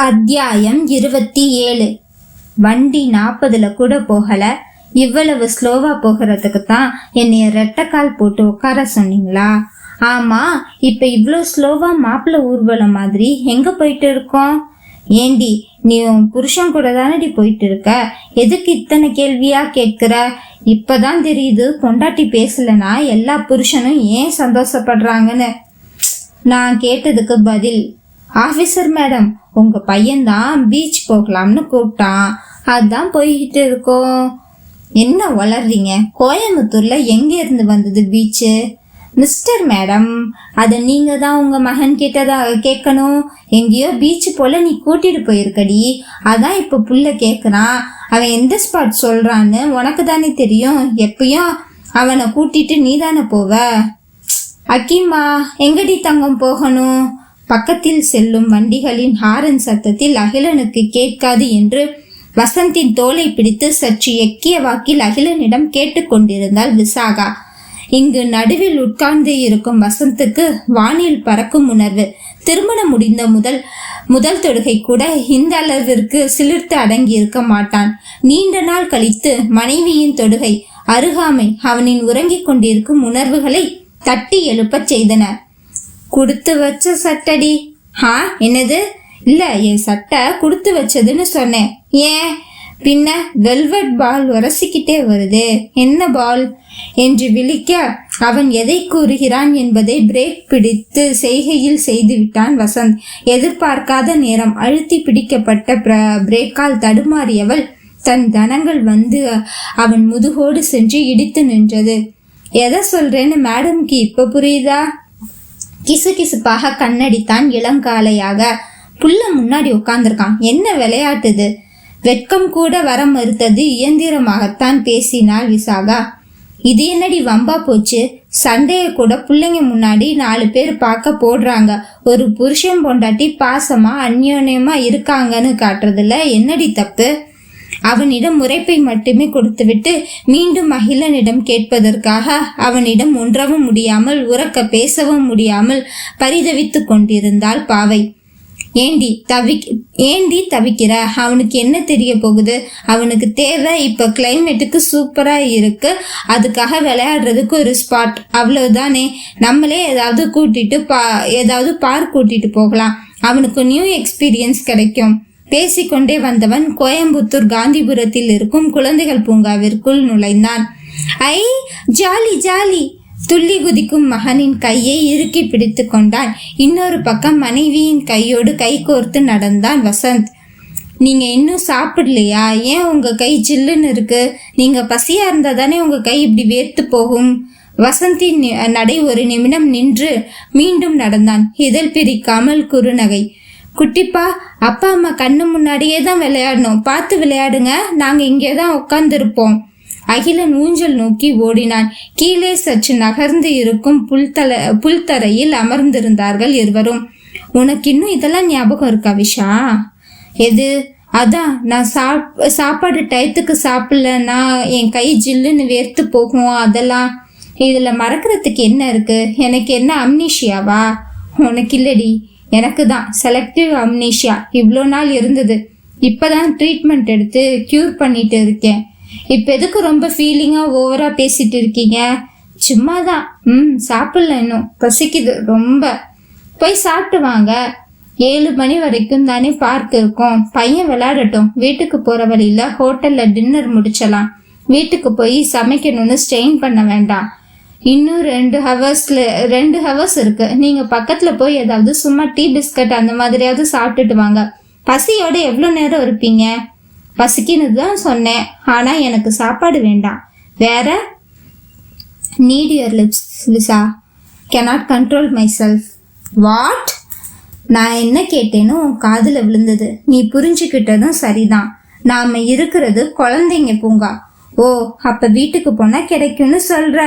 அத்தியாயம் 27. வண்டி 40ல கூட போகல. இவ்வளவு ஸ்லோவா போகிறதுக்கு தான் என்னைய ரெட்டக்கால் போட்டு உட்கார சொன்னீங்களா? ஆமா, இப்ப இவ்வளோ ஸ்லோவா மாப்பிள்ள ஊர்வலம் மாதிரி எங்க போயிட்டு இருக்கோம்? ஏண்டி, நீ உன் புருஷன் கூட தானடி போயிட்டு இருக்க? எதுக்கு இத்தனை கேள்வியா கேட்கிற? இப்பதான் தெரியுது பொண்டாட்டி பேசலனா எல்லா புருஷனும் ஏன் சந்தோஷப்படுறாங்கன்னு. நான் கேட்டதுக்கு பதில், ஆபீசர் மேடம், உங்க பையன்தான் பீச் போகலாம்னு கூப்பிட்டான், அதான் போய்கிட்டு இருக்கோம். என்ன வளர்றீங்க? கோயம்புத்தூர்ல எங்க இருந்து வந்தது பீச்சு? மிஸ்டர் மேடம், அதை நீங்க தான் உங்க மகன் கிட்டதா கேட்கணும். எங்கேயோ பீச்சு போல நீ கூட்டிட்டு போயிருக்கடி, அதான் இப்ப புள்ள கேக்குறான். அவன் எந்த ஸ்பாட் சொல்றான்னு உனக்கு தானே தெரியும். எப்பயும் அவனை கூட்டிட்டு நீ தானே போவ. அக்கிமா, எங்கடி தங்கம் போகணும்? பக்கத்தில் செல்லும் வண்டிகளின் ஹாரன் சத்தத்தில் அகிலனுக்கு கேட்காது என்று வசந்தின் தோலை பிடித்து சற்று எக்கிய வாக்கில் அகிலனிடம் கேட்டுக்கொண்டிருந்தாள் விசாகா. இங்கு நடுவில் உட்கார்ந்து இருக்கும் வசந்துக்கு வானில் பறக்கும் உணர்வு. திருமணம் முடிந்த முதல் தொடுகை கூட இந்த அளவிற்கு சிலிர்த்து அடங்கி இருக்க மாட்டான். நீண்ட நாள் கழித்து மனைவியின் தொடுகை, அருகாமை அவனின் உறங்கிக் கொண்டிருக்கும் உணர்வுகளை தட்டி எழுப்பச் செய்தன. குடுத்து வச்ச சட்டடி. என்னது? இல்ல, என் சட்டை குடுத்து வச்சதுன்னு சொன்னேன். ஏன்? பின்ன வெல்வெட் பால் உரசிக்கிட்டே வருது. என்ன பால் என்று விழிக்க அவன் எதை கூறுகிறான் என்பதை பிரேக் பிடித்து செய்கையில் செய்துவிட்டான் வசந்த். எதிர்பார்க்காத நேரம் அழுத்தி பிடிக்கப்பட்ட பிரேக்கால் தடுமாறியவள் தன் தனங்கள் வந்து அவன் முதுகோடு சென்று இடித்து நின்றது. எதை சொல்றேன்னு மேடம்க்கு இப்ப புரியுதா? கிசுகிசுப்பாக கண்ணடித்தான் இளங்காலையாக. புள்ள முன்னாடி உட்கார்ந்திருக்கான், என்ன விளையாட்டுது? வெட்கம் கூட வர மறுத்தது இயந்திரமாகத்தான் பேசினாள் விசாகா. இது என்னடி வம்பா போச்சு? சண்டைய கூட பிள்ளைங்க முன்னாடி 4 பேர் பார்க்க போடுறாங்க. ஒரு புருஷன் பொண்டாட்டி பாசமா அந்யோன்யமா இருக்காங்கன்னு காட்டுறதுல என்னடி தப்பு? அவனிடம் முறைப்பை மட்டுமே கொடுத்துவிட்டு மீண்டும் அகிலனிடம் கேட்பதற்காக அவனிடம் ஒன்றவும் முடியாமல் உறக்க பேசவும் முடியாமல் பரிதவித்து கொண்டிருந்தாள் பாவை. ஏண்டி தவிக்கிற? அவனுக்கு என்ன தெரிய போகுது? அவனுக்கு தேவை இப்ப கிளைமேட்டுக்கு சூப்பரா இருக்கு, அதுக்காக விளையாடுறதுக்கு ஒரு ஸ்பாட், அவ்வளவுதானே. நம்மளே ஏதாவது பார்க் கூட்டிட்டு போகலாம், அவனுக்கு நியூ எக்ஸ்பீரியன்ஸ் கிடைக்கும். பேசிக்கொண்டே வந்தவன் கோயம்புத்தூர் காந்திபுரத்தில் இருக்கும் குழந்தைகள் பூங்காவிற்குள் நுழைந்தான். ஐ, ஜாலி ஜாலி! துள்ளி குதிக்கும் மகனின் கையை இறுக்கி பிடித்து கொண்டான். இன்னொரு பக்கம் மனைவியின் கையோடு கை கோர்த்து நடந்தான் வசந்த். நீங்க இன்னும் சாப்பிடலையா? ஏன் உங்க கை ஜில்லுன்னு இருக்கு? நீங்க பசியா இருந்தா தானே உங்க கை இப்படி வேர்த்து போகும். வசந்தின் நடை ஒரு நிமிடம் நின்று மீண்டும் நடந்தான். இதழ் பிரிக்காமல் குறுநகை. குட்டிப்பா, அப்பா அம்மா கண்ணு முன்னாடியே தான் விளையாடணும், பார்த்து விளையாடுங்க, நாங்க இங்கே தான் உட்கார்ந்துருப்போம். அகிலன் ஊஞ்சல் நோக்கி ஓடினான். கீழே சற்று நகர்ந்து இருக்கும் புல்தரையில் அமர்ந்திருந்தார்கள் இருவரும். உனக்கு இன்னும் இதெல்லாம் ஞாபகம் இருக்கா விஷா? எது? அதான் நான் சாப்பாடு டயத்துக்கு சாப்பிடலன்னா என் கை ஜில்லுன்னு வேர்த்து போகும், அதெல்லாம். இதுல மறக்கிறதுக்கு என்ன இருக்கு? எனக்கு என்ன அம்னீஷியாவா? உனக்கு இல்லடி, எனக்கு தான் செலக்டிவ் அம்னீஷியா. இவ்வளோ நாள் இருந்தது, இப்பதான் ட்ரீட்மெண்ட் எடுத்து க்யூர் பண்ணிட்டு இருக்கேன். இப்ப எதுக்கு ரொம்ப ஃபீலிங்கா ஓவரா பேசிட்டு இருக்கீங்க? சும்மாதான். சாப்பிடல, இன்னும் பசிக்குது ரொம்ப. போய் சாப்பிட்டு வாங்க. 7 மணி வரைக்கும் தானே பார்க் இருக்கும். பையன் விளையாடட்டும். வீட்டுக்கு போற வழியில ஹோட்டல்ல டின்னர் முடிச்சலாம். வீட்டுக்கு போய் சமைக்கணும்னு ஸ்ட்ரெயின் பண்ண வேண்டாம். இன்னும் 2 ஹவர்ஸ் இருக்கு. நீங்க பக்கத்துல போய் ஏதாவது சும்மா டீ பிஸ்கட் அந்த மாதிரியாவது சாப்பிட்டுட்டு வாங்க. பசியோட எவ்வளவு நேரம் இருப்பீங்க? பசிக்குன்னு தான் சொன்னேன், ஆனா எனக்கு சாப்பாடு வேண்டாம். வேற? Need your lips visa, cannot control myself. What? நான் என்ன கேட்டேன்னு உன் காதுல விழுந்தது. நீ புரிஞ்சுக்கிட்டதும் சரிதான். நாம இருக்கிறது குழந்தைங்க பூங்கா. ஓ, அப்ப வீட்டுக்கு போனா கிடைக்கும்னு சொல்ற?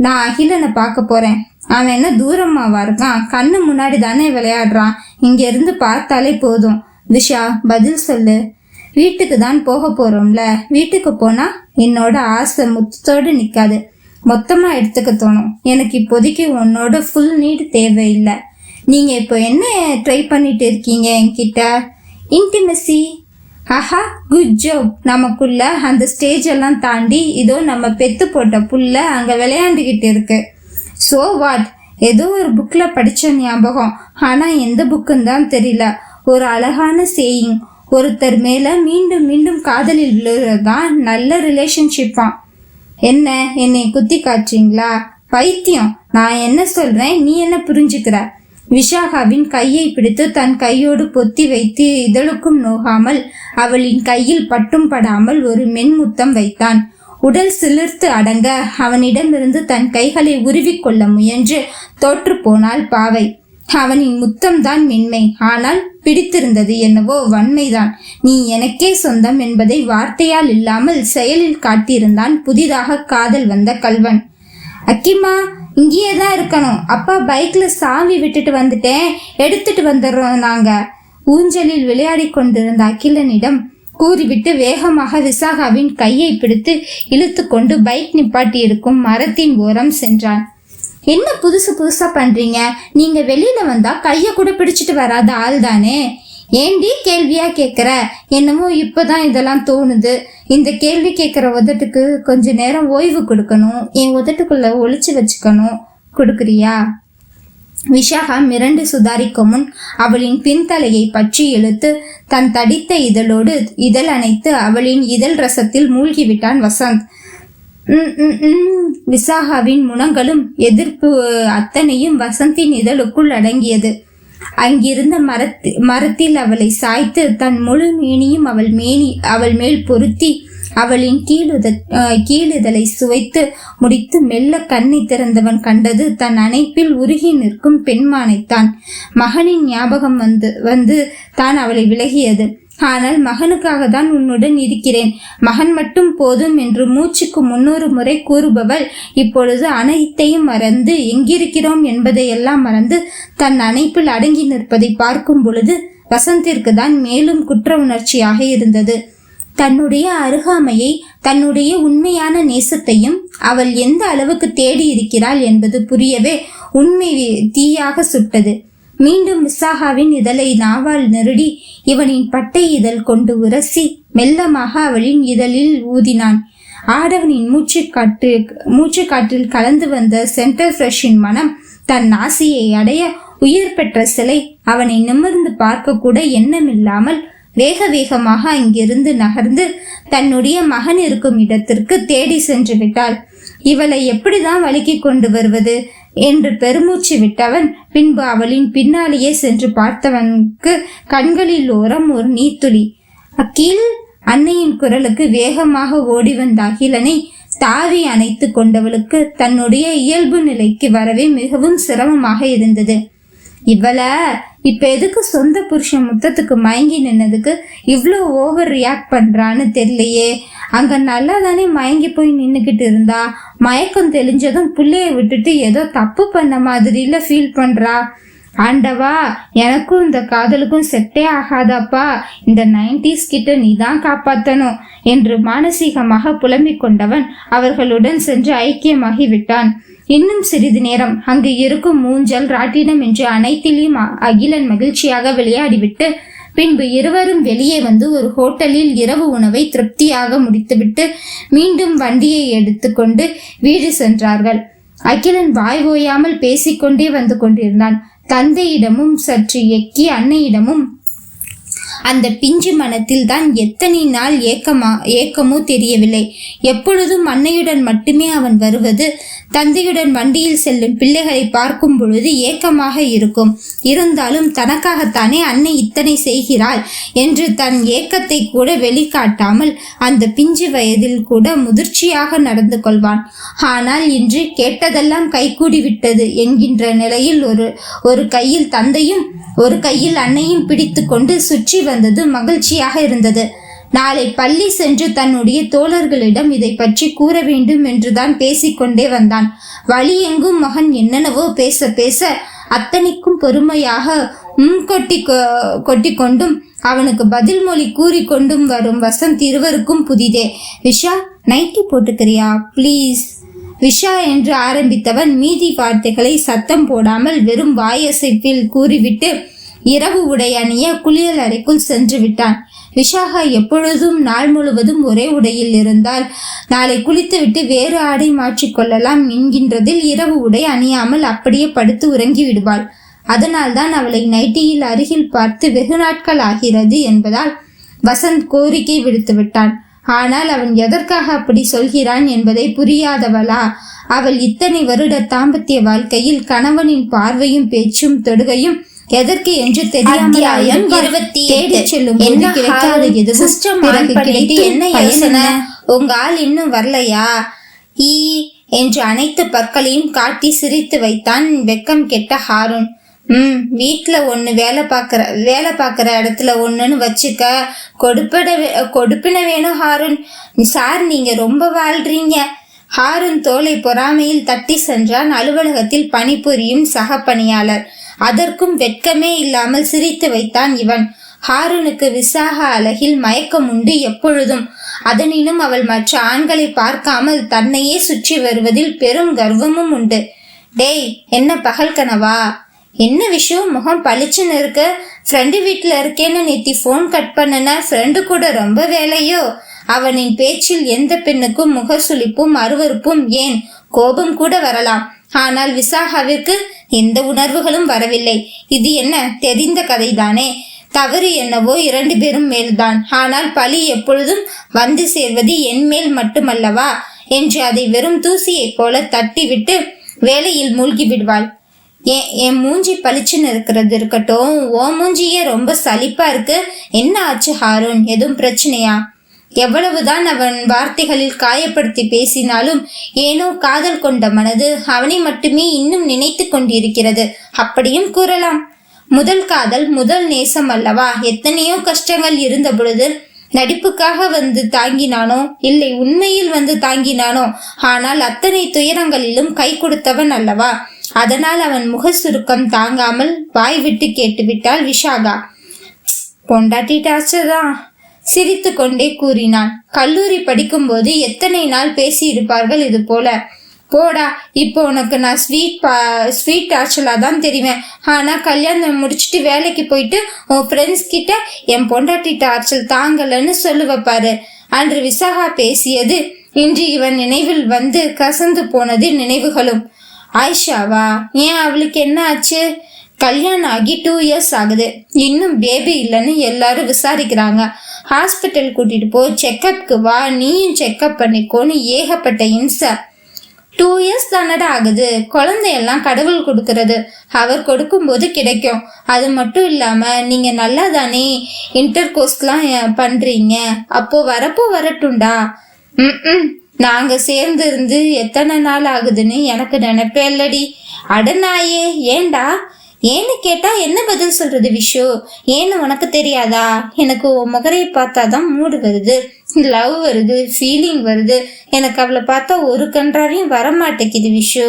நான் அகிலனை பார்க்க போறேன். அவன் என்ன தூரமாவா இருக்கான்? கண்ணு முன்னாடி தானே விளையாடுறான். இங்க இருந்து பார்த்தாலே போதும். விஷா, பதில் சொல்லு. வீட்டுக்கு தான் போக போறோம்ல. வீட்டுக்கு போனா என்னோட ஆசை முத்தத்தோடு நிக்காது, மொத்தமா எடுத்துக்க தோணும். எனக்கு இப்போதைக்கு உன்னோட ஃபுல் நீட் தேவையில்லை. நீங்க இப்போ என்ன ட்ரை பண்ணிட்டு இருக்கீங்க என்கிட்ட? இன்டிமெசி. ஆஹா, குட் ஜாப். நமக்குள்ள அந்த ஸ்டேஜ் எல்லாம் தாண்டி இதோ நம்ம பெத்து போட்ட புள்ள அங்க விளையாண்டுகிட்டு இருக்கு. So what? ஏதோ ஒரு புக்ல படிச்ச ஞாபகம், ஆனா எந்த புக்குன்னு தான் தெரியல. ஒரு அழகான சேயிங், ஒருத்தர் மேல மீண்டும் மீண்டும் காதலில் விழுறதுதான் நல்ல ரிலேஷன்ஷிப்பா. என்ன, என்னை குத்தி காட்டுறீங்களா? பைத்தியம். நான் என்ன சொல்றேன், நீ என்ன புரிஞ்சுக்கிற? விஷாகாவின் கையை பிடித்து தன் கையோடு பொத்தி வைத்து இதழுக்கும் நோகாமல் அவளின் கையில் பட்டும் படாமல் ஒரு மென்முத்தம் வைத்தான். உடல் சிலிர்த்து அடங்க அவனிடமிருந்து தன் கைகளை உருவிக்கொள்ள முயன்று தோற்று போனாள் பாவை. அவனின் முத்தம் தான் மென்மை, ஆனால் பிடித்திருந்தது என்னவோ வன்மைதான். நீ எனக்கே சொந்தம் என்பதை வார்த்தையால் இல்லாமல் செயலில் காட்டியிருந்தான் புதிதாக காதல் வந்த கல்வன். அக்கிமா, இங்கேயே தான் இருக்கணும். அப்பா பைக்ல சாவி விட்டுட்டு வந்துட்டேன், எடுத்துட்டு வந்துடுறோம் நாங்க. ஊஞ்சலில் விளையாடி கொண்டிருந்த அகிலனிடம் கூறிவிட்டு வேகமாக விசாகாவின் கையை பிடித்து இழுத்து கொண்டு பைக் நிப்பாட்டி இருக்கும் மரத்தின் ஓரம் சென்றான். என்ன புதுசு புதுசா பண்றீங்க? நீங்க வெளியில வந்தா கைய கூட பிடிச்சிட்டு வராத ஆள் தானே. ஏண்டி கேள்வியா கேக்குற? என்னமோ இப்பதான் இதெல்லாம் தோணுது. இந்த கேள்வி கேட்கிற உதட்டுக்கு கொஞ்ச நேரம் ஓய்வு கொடுக்கணும். என் உதட்டுக்குள்ள ஒளிச்சு வச்சுக்கணும். கொடுக்குறியா? விஷாகா மிரண்டு சுதாரிக்கும் முன் அவளின் பின்தலையை பற்றி இழுத்து தன் தடித்த இதழோடு இதழ் அணைத்து அவளின் இதழ் ரசத்தில் மூழ்கிவிட்டான் வசந்த். விசாகாவின் முனங்களும் எதிர்ப்பு அத்தனையும் வசந்தின் இதழுக்குள் அடங்கியது. அங்கிருந்த மரத்தில் அவளை சாய்த்து தன் முழு மேனியும் அவள் மேல் பொருத்தி அவளின் கீழிதழை சுவைத்து முடித்து மெல்ல கண்ணை திறந்தவன் கண்டது தன் அணைப்பில் உருகி நிற்கும் பெண்மானைத்தான். மகனின் ஞாபகம் வந்து தான் அவளை விலகியது. ஆனால் மகனுக்காக தான் உன்னுடன் இருக்கிறேன், மகன் மட்டும் போதும் என்று மூச்சுக்கு 300 முறை கூறுபவள் இப்பொழுது அனைத்தையும் மறந்து எங்கிருக்கிறோம் என்பதையெல்லாம் மறந்து தன் அணைப்பில் அடங்கி நிற்பதை பார்க்கும் பொழுது வசந்திற்கு தான் மேலும் குற்ற உணர்ச்சியாக இருந்தது. தன்னுடைய அருகாமையை, தன்னுடைய உண்மையான நேசத்தையும் அவள் எந்த அளவுக்கு தேடி இருக்கிறாள் என்பது புரியவே உண்மை தீயாக சுட்டது. மீண்டும் விசாகாவின் இதழை நாவால் நெருடி இவனின் பட்டை இதழ் கொண்டு உரசி மெல்லமாக அவளின் இதழில் ஊதினான். ஆடவனின் மூச்சுக்காற்றில் கலந்து வந்த சென்டர் ஃப்ரெஷின் மனம் தன் நாசியை அடைய உயிர் பெற்ற சிலை அவனை நிமிர்ந்து பார்க்க கூட எண்ணமில்லாமல் வேக வேகமாக அங்கிருந்து நகர்ந்து தன்னுடைய மகன் இருக்கும் இடத்திற்கு தேடி சென்று விட்டாள். இவளை எப்படிதான் வலிக்கி கொண்டு வருவது என்று பெருமூச்சு விட்டவன் பின்பு அவளின் பின்னாலேயே சென்று பார்த்தவனுக்கு கண்களில் ஓரம் ஒரு நீர்த்துளி. அகில்! அன்னையின் குரலுக்கு வேகமாக ஓடி வந்த அகிலனை தாவி அணைத்து கொண்டவளுக்கு தன்னுடைய இயல்பு நிலைக்கு வரவே மிகவும் சிரமமாக இருந்தது. இவள இப்ப எதுக்கு சொந்த புருஷன் முத்தத்துக்கு மயங்கி நின்னதுக்கு இவ்வளோ ஓவர் ரியாக்ட் பண்றான்னு தெரியலையே. அங்க நல்லா தானே மயங்கி போய் நின்னுக்கிட்டு இருந்தா, மயக்கம் தெளிஞ்சதும் புள்ளைய விட்டுட்டு ஏதோ தப்பு பண்ண மாதிரில ஃபீல் பண்றா. ஆண்டவா, எனக்கும் இந்த காதலுக்கும் செட்டே ஆகாதாப்பா. இந்த 90s கிட்ட நீதான் காப்பாத்தணும் என்று மானசீகமாக புலம்பிக் கொண்டவன் அவர்களுடன் சென்று ஐக்கியமாகி விட்டான். இன்னும் சிறிது நேரம் அங்கு இருக்கும் ஊஞ்சல், ராட்டினம் என்று அனைத்திலும் அகிலன் மகிழ்ச்சியாக விளையாடிவிட்டு பின்பு இருவரும் வெளியே வந்து ஒரு ஹோட்டலில் இரவு உணவை திருப்தியாக முடித்துவிட்டு மீண்டும் வண்டியை எடுத்துக்கொண்டு வீடு சென்றார்கள். அகிலன் வாய் ஓயாமல் பேசிக்கொண்டே வந்து கொண்டிருந்தான். தந்தையிடமும் சற்று எக்கி அன்னையிடமும். அந்த பிஞ்சு மனத்தில் தான் எத்தனை நாள் ஏக்கமோ தெரியவில்லை. எப்பொழுதும் அன்னையுடன் மட்டுமே அவன் வருவது. தந்தையுடன் வண்டியில் செல்லும் பிள்ளைகளை பார்க்கும் பொழுது ஏக்கமாக இருக்கும். இருந்தாலும் தனக்காகத்தானே அன்னை இத்தனை செய்கிறாள் என்று தன் ஏக்கத்தை கூட வெளிக்காட்டாமல் அந்த பிஞ்சு வயதில் கூட முதிர்ச்சியாக நடந்து கொள்வான். ஆனால் இன்று கேட்டதெல்லாம் கைகூடி விட்டது என்கின்ற நிலையில் ஒரு கையில் தந்தையும் ஒரு கையில் அன்னையும் பிடித்து கொண்டு சுற்றி வந்தது மகிழ்ச்சியாக இருந்தது. நாளை பள்ளி சென்று தன்னுடைய தோழர்களிடம் இதை பற்றி கூற வேண்டும் என்றுதான் பேசிக்கொண்டே வந்தான். வழி எங்கும் மகன் என்னென்னவோ பேச பேச அத்தனைக்கும் பொறுமையாக கொட்டி கொண்டும் அவனுக்கு பதில் மொழி கூறிக்கொண்டும் வரும் வசந்த் இருவருக்கும் புதிதே. விஷா, நைட்டி போட்டுக்கிறியா ப்ளீஸ்? விஷா என்று ஆரம்பித்தவன் மீதி வார்த்தைகளை சத்தம் போடாமல் வெறும் வாயசைப்பில் கூறிவிட்டு இரவு உடை அணிய குளியல் அறைக்குள் சென்று விட்டான். விஷாகா எப்பொழுதும் நாள் முழுவதும் ஒரே உடையில் இருந்தால் நாளை குளித்துவிட்டு வேறு ஆடை மாற்றிக்கொள்ளலாம் என்கின்றதில் இரவு உடை அணியாமல் அப்படியே படுத்து உறங்கி விடுவாள். அதனால்தான் அவளை நைட்டியில் அருகில் பார்த்து வெகு நாட்கள் ஆகிறது என்பதால் வசந்த் கோரிக்கை விடுத்து விட்டான். ஆனால் அவன் எதற்காக அப்படி சொல்கிறான் என்பதை புரியாதவளா அவள்? இத்தனை வருட தாம்பத்திய வாழ்க்கையில் கணவனின் பார்வையும் பேச்சும் தொடுகையும் எதற்கு என்று தெரியாமல் செல்லும் கிடைக்காத என்ன யோசனை? உங்க ஆள் இன்னும் வரலையா? ஈ என்று அனைத்து பற்களையும் காட்டி சிரித்து வைத்தான் வெக்கம் கெட்ட ஹாரூன். வீட்டுல ஒண்ணு வேலை பாக்குற இடத்துல ஒண்ணுன்னு வச்சுக்க. கொடுப்பின வேணும் ஹாரூன். சார் நீங்க ரொம்ப வாழ்றீங்க. ஹாரூன் தோலை பொறாமையில் தட்டி சென்றான் அலுவலகத்தில் பணிபுரியும் சக பணியாளர். அதற்கும் வெட்கமே இல்லாமல் சிரித்து வைத்தான் இவன். ஹாரூனுக்கு விசாகா அழகில் மயக்கம் உண்டு எப்பொழுதும். அதனினும் அவள் மற்ற ஆண்களை பார்க்காமல் தன்னையே சுற்றி வருவதில் பெரும் கர்வமும் உண்டு. டேய், என்ன பகல் கனவா? என்ன விஷயம்? முகம் பளிச்சுன்னு இருக்கு. ஃப்ரெண்டு வீட்டுல இருக்கேன்னு நேத்தி போன் கட் பண்ணன. ஃப்ரெண்டு கூட ரொம்ப வேலையோ? அவனின் பேச்சில் எந்த பெண்ணுக்கும் முகசுளிப்பும் அருவருப்பும் ஏன் கோபம் கூட வரலாம். ஆனால் விசாகாவிற்கு எந்த உணர்வுகளும் வரவில்லை. இது என்ன தெரிந்த கதைதானே. தவறு என்னவோ 2 பேரும் மேல்தான். ஆனால் பழி எப்பொழுதும் வந்து சேர்வது என் மேல் மட்டுமல்லவா என்று அதை வெறும் தூசியைப் போல தட்டிவிட்டு வேலையில் மூழ்கி விடுவாள். என் மூஞ்சி பளிச்சுன்னு இருக்கிறது இருக்கட்டும், ஓ மூஞ்சியே ரொம்ப சலிப்பா இருக்கு. என்ன ஆச்சு ஹாரூன்? எதுவும் பிரச்சனையா? எவ்வளவுதான் அவன் வார்த்தைகளில் காயப்படுத்தி பேசினாலும் ஏனோ காதல் கொண்ட மனது அவனை மட்டுமே இன்னும் நினைத்து கொண்டிருக்கிறது. அப்படியும் கூறலாம். முதல் காதல் முதல் நேசம் அல்லவா? எத்தனையோ கஷ்டங்கள் இருந்த பொழுது நடிப்புக்காக வந்து தாங்கினானோ இல்லை உண்மையில் வந்து தாங்கினானோ? ஆனால் அத்தனை துயரங்களிலும் கை கொடுத்தவன் அல்லவா? அதனால் அவன் முக சுருக்கம் தாங்காமல் வாய் விட்டு கேட்டுவிட்டாள் விஷாகா. பொண்டாட்டி டார்ச்சர்தான். சிரித்து கொண்டே கூறினான். கல்லூரி படிக்கும்போது எத்தனை நாள் பேசி இருப்பார்கள் இது போல. போடா, இப்போ உனக்கு நான் ஸ்வீட் டார்ச்சலா தான் தெரிவேன். ஆனா கல்யாணம் முடிச்சுட்டு வேலைக்கு போயிட்டு உன் ஃப்ரெண்ட்ஸ் கிட்ட என் பொண்டாட்டி டார்ச்சல் தாங்கலன்னு சொல்லுவப்பாரு. அன்று விசாகா பேசியது இன்று இவன் நினைவில் வந்து கசந்து போனது நினைவுகளும். ஆயிஷாவா? ஏன், அவளுக்கு என்ன ஆச்சு? கல்யாணம் ஆகி 2 இயர்ஸ் ஆகுது. இன்னும் பேபி இல்லைன்னு எல்லாரும் விசாரிக்கிறாங்க. ஹாஸ்பிட்டல் கூட்டிட்டு போ, செக்கப்க்கு வா, நீயும் செக்கப் பண்ணிக்கோன்னு ஏகப்பட்ட இம்சை. 2 இயர்ஸ் தானடா ஆகுது. குழந்தையெல்லாம் கடவுள் கொடுக்கறது. அவர் கொடுக்கும்போது கிடைக்கும். அது மட்டும் இல்லாம நீங்க நல்லா தானே இன்டர் கோர்ஸ்லாம் பண்றீங்க. அப்போ வரப்போ வரட்டும்டா. நாங்க சேர்ந்து இருந்து எத்தனை நாள் ஆகுதுன்னு எனக்கு நினைப்பே இல்லடி. அடனாயே, ஏண்டா? ஏன்னு கேட்டா என்ன பதில் சொல்றது விஷு? ஏன்னு உனக்கு தெரியாதா? எனக்கு உன் முகரை பார்த்தாதான் மூடு வருது, லவ் வருது, ஃபீலிங் வருது. எனக்கு அவளை பார்த்தா ஒரு கன்றாவையும் வரமாட்டேங்குது விஷு.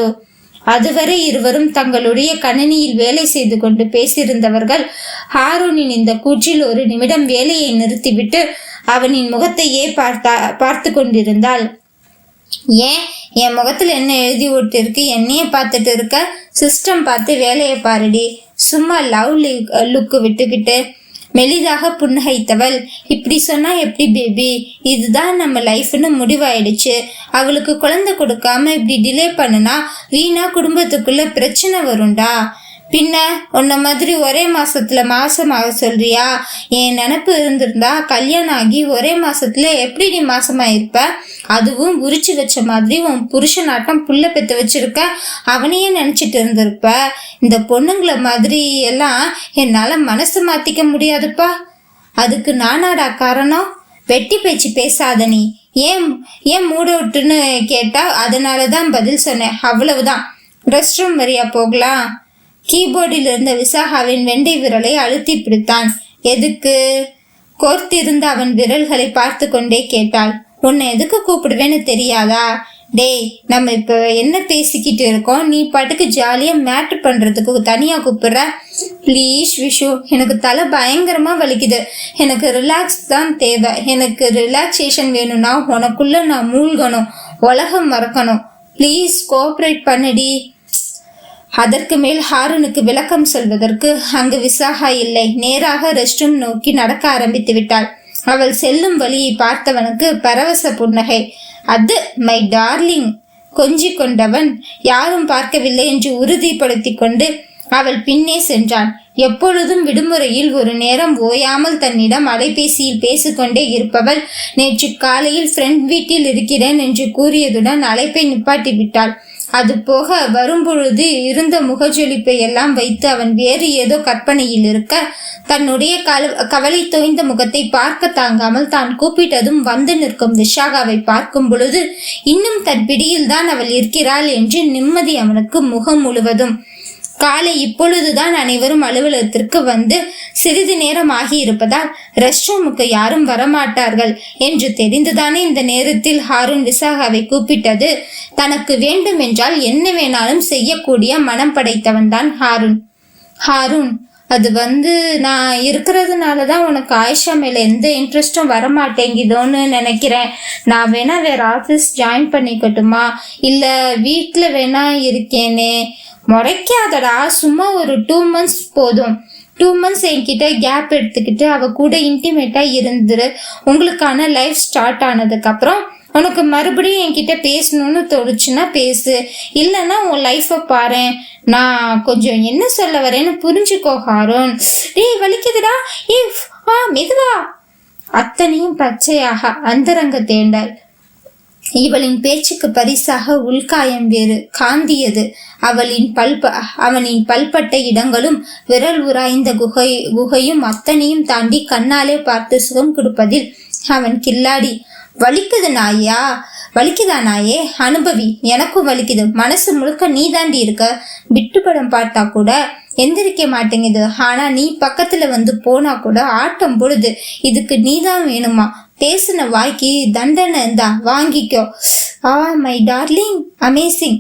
அதுவரை இருவரும் தங்களுடைய கணினியில் வேலை செய்து கொண்டு பேசியிருந்தவர்கள் ஹாரூனின் இந்த கூற்றில் ஒரு நிமிடம் வேலையை நிறுத்திவிட்டு அவனின் முகத்தையே பார்த்து கொண்டிருந்தாள். ஏன், என் முகத்துல என்ன எழுதி விட்டு இருக்கு? என்னையே பார்த்துட்டு இருக்க? சிஸ்டம் பார்த்து வேலையை பாருடி. சும்மா லவ் லுக்கு விட்டுக்கிட்டு மெலிதாக புன்னகைத்தவள். இப்படி சொன்னா எப்படி பேபி? இதுதான் நம்ம லைஃப்னு முடிவாயிடுச்சு. அவளுக்கு குழந்தை கொடுக்காம இப்படி டிலே பண்ணுனா வீணா குடும்பத்துக்குள்ள பிரச்சனை வரும்டா. பின்ன உன்ன மாதிரி ஒரே மாசத்துல மாசமாக சொல்றியா? என் நினப்பு இருந்திருந்தா கல்யாணம் ஆகி ஒரே மாசத்துல எப்படி நீ மாசமாயிருப்ப? அதுவும் உரிச்சு வச்ச மாதிரி உன் புருஷனாட்டம் புள்ள பெத்து வச்சிருக்க. அவனையே நினைச்சிட்டு இருந்திருப்ப. இந்த பொண்ணுங்களை மாதிரி எல்லாம் என்னால மனசு மாத்திக்க முடியாதுப்பா. அதுக்கு நானாடா காரணம்? வெட்டி பேச்சு பேசாத நீ. ஏன் மூட விட்டுன்னு கேட்டா அதனாலதான் பதில் சொன்னேன், அவ்வளவுதான். ரெஸ்ட் ரூம் வரியா போகலாம்? கீபோர்டில் இருந்த விசாகாவின் வெண்டை விரலை அழுத்தி பிடித்தான். எதுக்கு? கோர்த்திருந்த அவன் விரல்களை பார்த்து கொண்டே கேட்டாள். உன்னை எதுக்கு கூப்பிடுவேன்னு தெரியாதா? டேய், நம்ம இப்ப என்ன பேசிக்கிட்டு இருக்கோம்? நீ பாட்டுக்கு ஜாலியா மேட்ரு பண்றதுக்கு தனியா கூப்பிடுற? ப்ளீஸ் விஷு, எனக்கு தலை பயங்கரமா வலிக்குது. எனக்கு ரிலாக்ஸ் தான் தேவை. எனக்கு ரிலாக்ஸேஷன் வேணும்னா உனக்குள்ள நான் மூழ்கணும், உலகம் மறக்கணும். Please cooperate பண்ணுடி. அதற்கு மேல் ஹாரூனுக்கு விளக்கம் சொல்வதற்கு அங்கு விசாகா இல்லை. நேராக ரெஸ்ட் ரூம் நோக்கி நடக்க ஆரம்பித்து விட்டாள். அவள் செல்லும் வழியை பார்த்தவனுக்கு பரவச புன்னகை. அது மை டார்லிங். கொஞ்சி கொண்டவன் யாரும் பார்க்கவில்லை என்று உறுதிப்படுத்தி கொண்டு அவள் பின்னே சென்றான். எப்பொழுதும் விடுமுறையில் ஒரு நேரம் ஓயாமல் தன்னிடம் அலைபேசியில் பேசிக்கொண்டே இருப்பவள் நேற்று காலையில் ஃப்ரெண்ட் வீட்டில் இருக்கிறேன் என்று கூறியதுடன் அழைப்பை நிப்பாட்டி விட்டாள். அது போக வரும்பொழுது இருந்த முகஜொலிப்பை எல்லாம் வைத்து அவன் வேறு ஏதோ கற்பனையில் இருக்க தன்னுடைய கவலை தோய்ந்த முகத்தை பார்க்க தாங்காமல் தான் கூப்பிட்டதும் வந்து நிற்கும் விஷாகாவை பார்க்கும் பொழுது இன்னும் தன் பிடியில் தான் அவள் இருக்கிறாள் என்று நிம்மதி அவனுக்கு முகம் முழுவதும். காலை இப்பொழுதுதான் அனைவரும் அலுவலகத்திற்கு வந்து சிறிது நேரம் ஆகியிருப்பதால் ரெஸ்ட் ரூமுக்கு யாரும் வரமாட்டார்கள் என்று தெரிந்துதானே இந்த நேரத்தில் ஹாரூன் விசாகாவை கூப்பிட்டது. தனக்கு வேண்டும் என்றால் என்ன வேணாலும் செய்யக்கூடிய மனம் படைத்தவன் தான் ஹாரூன். ஹாரூன், அது நான் இருக்கிறதுனாலதான் உனக்கு ஆயிஷா மேல எந்த இன்ட்ரெஸ்டும் வரமாட்டேங்குதோன்னு நினைக்கிறேன். நான் வேணா வேற ஆஃபீஸ் ஜாயின் பண்ணிக்கட்டுமா, இல்ல வீட்டுல வேணா இருக்கேனே. முறைக்காதடா, சும்மா ஒரு 2 months போதும். 2 months என்கிட்ட கேப் எடுத்துக்கிட்டு அவ கூட இன்டிமேட்டா இருந்துரு. உங்களுக்கான லைஃப் ஸ்டார்ட் ஆனதுக்கு அப்புறம் உனக்கு மறுபடியும் என்கிட்ட பேசணும்னு தோணுச்சுன்னா பேசு, இல்லைன்னா உன் லைஃப பாரு. நான் கொஞ்சம் என்ன சொல்ல வரேன்னு புரிஞ்சுக்கோ ஹாரூன். டேய் வலிக்குதுடா, மெதுவா. அத்தனையும் பச்சையாக அந்தரங்க தேண்டாள். இவளின் பேச்சுக்கு பரிசாக உள்காயம் வேறு காந்தியது. அவனின் பல்பட்ட இடங்களும் விரல் உராய்ந்த குகையும் அத்தனையும் தாண்டி கண்ணாலே பார்த்து சுகம் கொடுப்பதில் அவன் கில்லாடி. வலிக்குதா நாயே, அனுபவி. எனக்கும் வலிக்குது. மனசு முழுக்க நீ தாண்டி இருக்க. விட்டு படம் பார்த்தா கூட எந்திரிக்க மாட்டேங்குது. ஆனா நீ பக்கத்துல வந்து போனா கூட ஆட்டம் பொழுது. இதுக்கு நீதான் வேணுமா? பேசின வாய்க்கு தண்டனை இருந்தா வாங்கிக்கோ. My darling, amazing,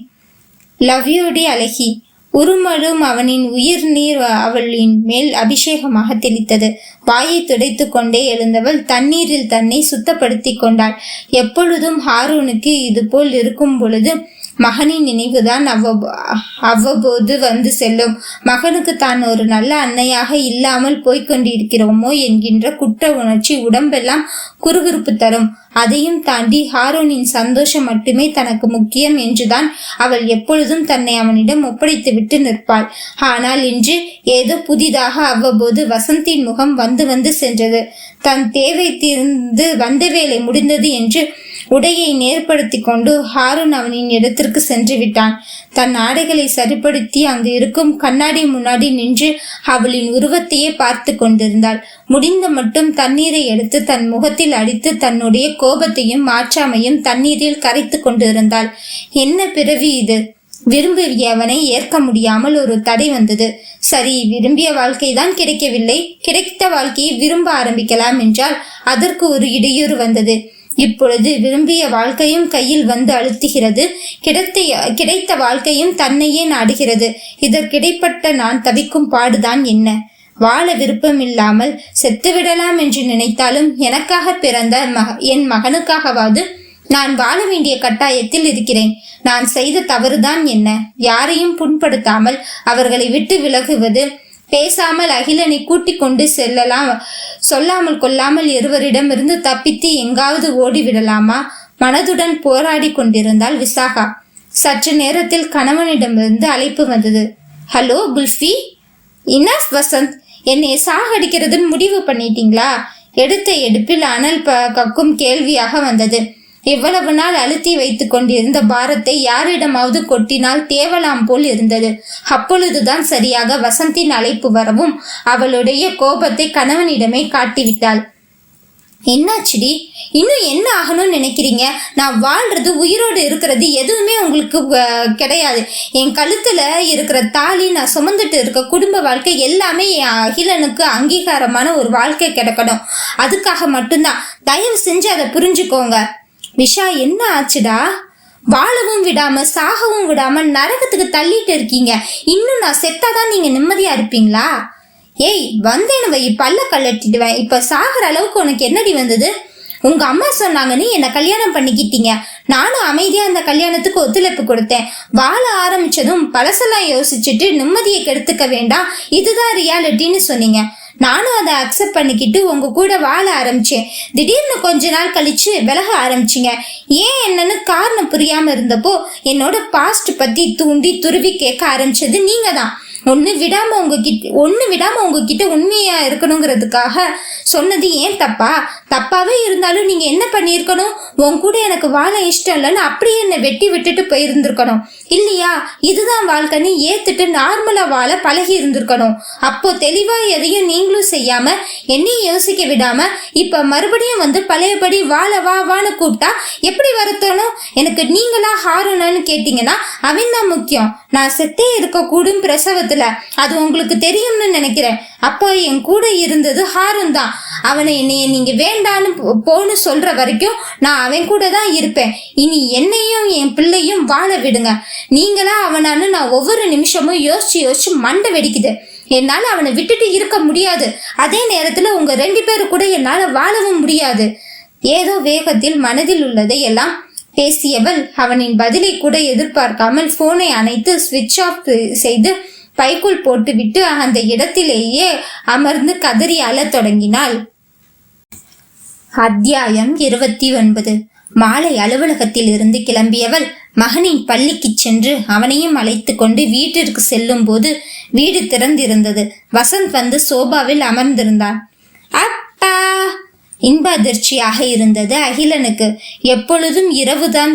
love you டி அழகி. உருமலும் அவனின் உயிர் நீர் அவளின் மேல் அபிஷேகமாக தெளித்தது. வாயை துடைத்து கொண்டே எழுந்தவள் தண்ணீரில் தன்னை சுத்தப்படுத்தி கொண்டாள். எப்பொழுதும் ஹாரூனுக்கு இது போல் இருக்கும் பொழுது மகனின் நினைவுதான் அவ்வப்போது வந்து செல்லும். மகனுக்கு தான் ஒரு நல்ல அன்னையாக இல்லாமல் போய்கொண்டிருக்கிறோமோ என்கின்ற குற்ற உணர்ச்சி உடம்பெல்லாம் குறுகுறுப்பு தரும். அதையும் தாண்டி ஹாரூனின் சந்தோஷம் மட்டுமே தனக்கு முக்கியம் என்றுதான் அவள் எப்பொழுதும் தன்னை அவனிடம் ஒப்படைத்து விட்டு நிற்பாள். ஆனால் இன்று ஏதோ புதிதாக அவ்வப்போது வசந்தின் முகம் வந்து வந்து சென்றது. தன் தேவை தீர்ந்து வந்த வேலை முடிந்தது என்று உடையை நேர்படுத்தி கொண்டு ஹாரூன் அவனின் இடத்திற்கு சென்று விட்டான். தன் ஆடைகளை சரிப்படுத்தி அங்கு இருக்கும் கண்ணாடி முன்னாடி நின்று அவளின் உருவத்தையே பார்த்து கொண்டிருந்தாள். முடிந்த மட்டும் தண்ணீரை எடுத்து தன் முகத்தில் அடித்து தன்னுடைய கோபத்தையும் மாற்றாமையும் தண்ணீரில் கரைத்து கொண்டிருந்தாள். என்ன பிறவி இது? விரும்பியவனை ஏற்க முடியாமல் ஒரு தடை வந்தது. சரி, விரும்பிய வாழ்க்கைதான் கிடைக்கவில்லை. கிடைத்த வாழ்க்கையை விரும்ப ஆரம்பிக்கலாம் என்றால் அதற்கு ஒரு இடையூறு வந்தது. இப்பொழுது விரும்பிய வாழ்க்கையும் கையில் வந்து அழுத்துகிறது. கிடைத்த வாழ்க்கையும் தன்னையே நாடுகிறது. இதற்கிடைப்பட்ட நான் தவிக்கும் பாடுதான் என்ன? வாழ விருப்பம் இல்லாமல் செத்துவிடலாம் என்று நினைத்தாலும் எனக்காக பிறந்த என் மகனுக்காகவாது நான் வாழ வேண்டிய கட்டாயத்தில் இருக்கிறேன். நான் செய்த தவறுதான் என்ன? யாரையும் புண்படுத்தாமல் அவர்களை விட்டு விலகுவது, பேசாமல் அகிலனை கூட்டிக் கொண்டு சொல்லாமல் கொள்ளாமல் இருவரிடமிருந்து தப்பித்து எங்காவது ஓடிவிடலாமா? மனதுடன் போராடி கொண்டிருந்தாள் விசாகா. சற்று நேரத்தில் கணவனிடமிருந்து அழைப்பு வந்தது. ஹலோ குல்ஃபி. இனாஃப் வசந்த், என்னை சாகடிக்கிறதுன்னு முடிவு பண்ணிட்டீங்களா? எடுத்த எடுப்பில் அனல் கக்கும் கேள்வியாக வந்தது. இவ்வளவு நாள் அழுத்தி வைத்துக் கொண்டிருந்த பாரத்தை யாரிடமாவது கொட்டினால் தேவலாம் போல் இருந்தது. அப்பொழுதுதான் சரியாக வசந்தின் அழைப்பு வரவும் அவளுடைய கோபத்தை கணவனிடமே காட்டிவிட்டாள். என்னாச்சுடி? இன்னும் என்ன ஆகணும்னு நினைக்கிறீங்க? நான் வாழ்றது, உயிரோடு இருக்கிறது எதுவுமே உங்களுக்கு கிடையாது. என் கழுத்துல இருக்கிற தாலி, நான் சுமந்துட்டு இருக்க குடும்ப வாழ்க்கை எல்லாமே என் அகிலனுக்கு அங்கீகாரமான ஒரு வாழ்க்கை கிடைக்கணும். அதுக்காக மட்டும்தான். தயவு செஞ்சு அதை புரிஞ்சுக்கோங்க. விஷா, என்ன ஆச்சுடா? வாழவும் விடாம சாகவும் விடாம நரகத்துக்கு தள்ளிட்டு இருக்கீங்க. இன்னும் நான் செத்தாதான் நீங்க நிம்மதியா இருப்பீங்களா? ஏய், வந்தேன்னு வை, பல்ல கல்லட்டிடுவேன். இப்ப சாகிற அளவுக்கு உனக்கு என்னடி வந்தது? உங்க அம்மா சொன்னாங்கன்னு என்னை கல்யாணம் பண்ணிக்கிட்டீங்க. நானும் அமைதியா அந்த கல்யாணத்துக்கு ஒத்துழைப்பு கொடுத்தேன். வாழ ஆரம்பிச்சதும் பழசெல்லாம் யோசிச்சுட்டு நிம்மதியை கெடுத்துக்க வேண்டாம், இதுதான் ரியாலிட்டின்னு சொன்னீங்க. நானும் அதை அக்செப்ட் பண்ணிக்கிட்டு உங்க கூட வாழ ஆரம்பிச்சேன். திடீர்னு கொஞ்ச நாள் கழிச்சு விலக ஆரம்பிச்சிங்க. ஏன் என்னன்னு காரணம் புரியாம இருந்தப்போ என்னோட பாஸ்ட் பத்தி தூண்டி துருவி கேட்க ஆரம்பிச்சது நீங்க தான். ஒன்று விடாம உங்ககிட்ட உண்மையா இருக்கணுங்கிறதுக்காக சொன்னது ஏன் தப்பாவே இருந்தாலும் நீங்க என்ன பண்ணியிருக்கணும்? உன் கூட எனக்கு வாழ இஷ்டம் இல்லைன்னு அப்படியே என்னை வெட்டி விட்டுட்டு போயிருந்திருக்கணும் இல்லையா? இதுதான் வாழ்க்கைன்னு ஏத்துட்டு நார்மலா வாழ பழகி இருந்திருக்கணும். அப்போ தெளிவா எதையும் நீங்களும் செய்யாம என்னையும் யோசிக்க விடாம இப்ப மறுபடியும் வந்து பழையபடி வாழ வான்னு கூப்பிட்டா எப்படி வருத்தணும்? எனக்கு நீங்களா ஹாரணும்னு கேட்டீங்கன்னா அவன் தான் முக்கியம். நான் செத்தே இருக்க கூடும் பிரசவத்துல, அது உங்களுக்கு தெரியும்னு நினைக்கிறேன். அப்போ என் கூட இருந்தது ஹாரன் தான். அவனை என்னைய நீங்க வேண்டான்னு போன்னு சொல்ற வரைக்கும் நான் அவன் கூட தான் இருப்பேன். இனி என்னையும் என் பிள்ளையும் வாழ விடுங்க. நீங்களா அவனான்னு நான் ஒவ்வொரு நிமிஷமும் யோசிச்சு மண்டை வெடிக்குது. என்னால அவனை விட்டுட்டு இருக்க முடியாது. அதே நேரத்துல உங்க 2 பேரு கூட என்னால வாழவும் முடியாது. ஏதோ வேகத்தில் மனதில் உள்ளதை எல்லாம் பேசியவள் அவனின் பதிலை கூட எதிர்பார்க்காமல் போனை அணைத்து ஸ்விட்ச் ஆஃப் செய்து பைக்குள் போட்டுவிட்டு அந்த இடத்திலேயே அமர்ந்து கதறி அழத் தொடங்கினாள். அத்தியாயம் 29. மாலை அலுவலகத்தில் இருந்து கிளம்பியவள் மகனின் பள்ளிக்கு சென்று அவனையும் அழைத்து கொண்டு வீட்டிற்கு செல்லும் போது வீடு திறந்திருந்தது. வசந்த் வந்து சோபாவில் அமர்ந்திருந்தான். அப்பா! இன்ப அதிர்ச்சியாக இருந்தது அகிலனுக்கு. எப்பொழுதும் இரவுதான்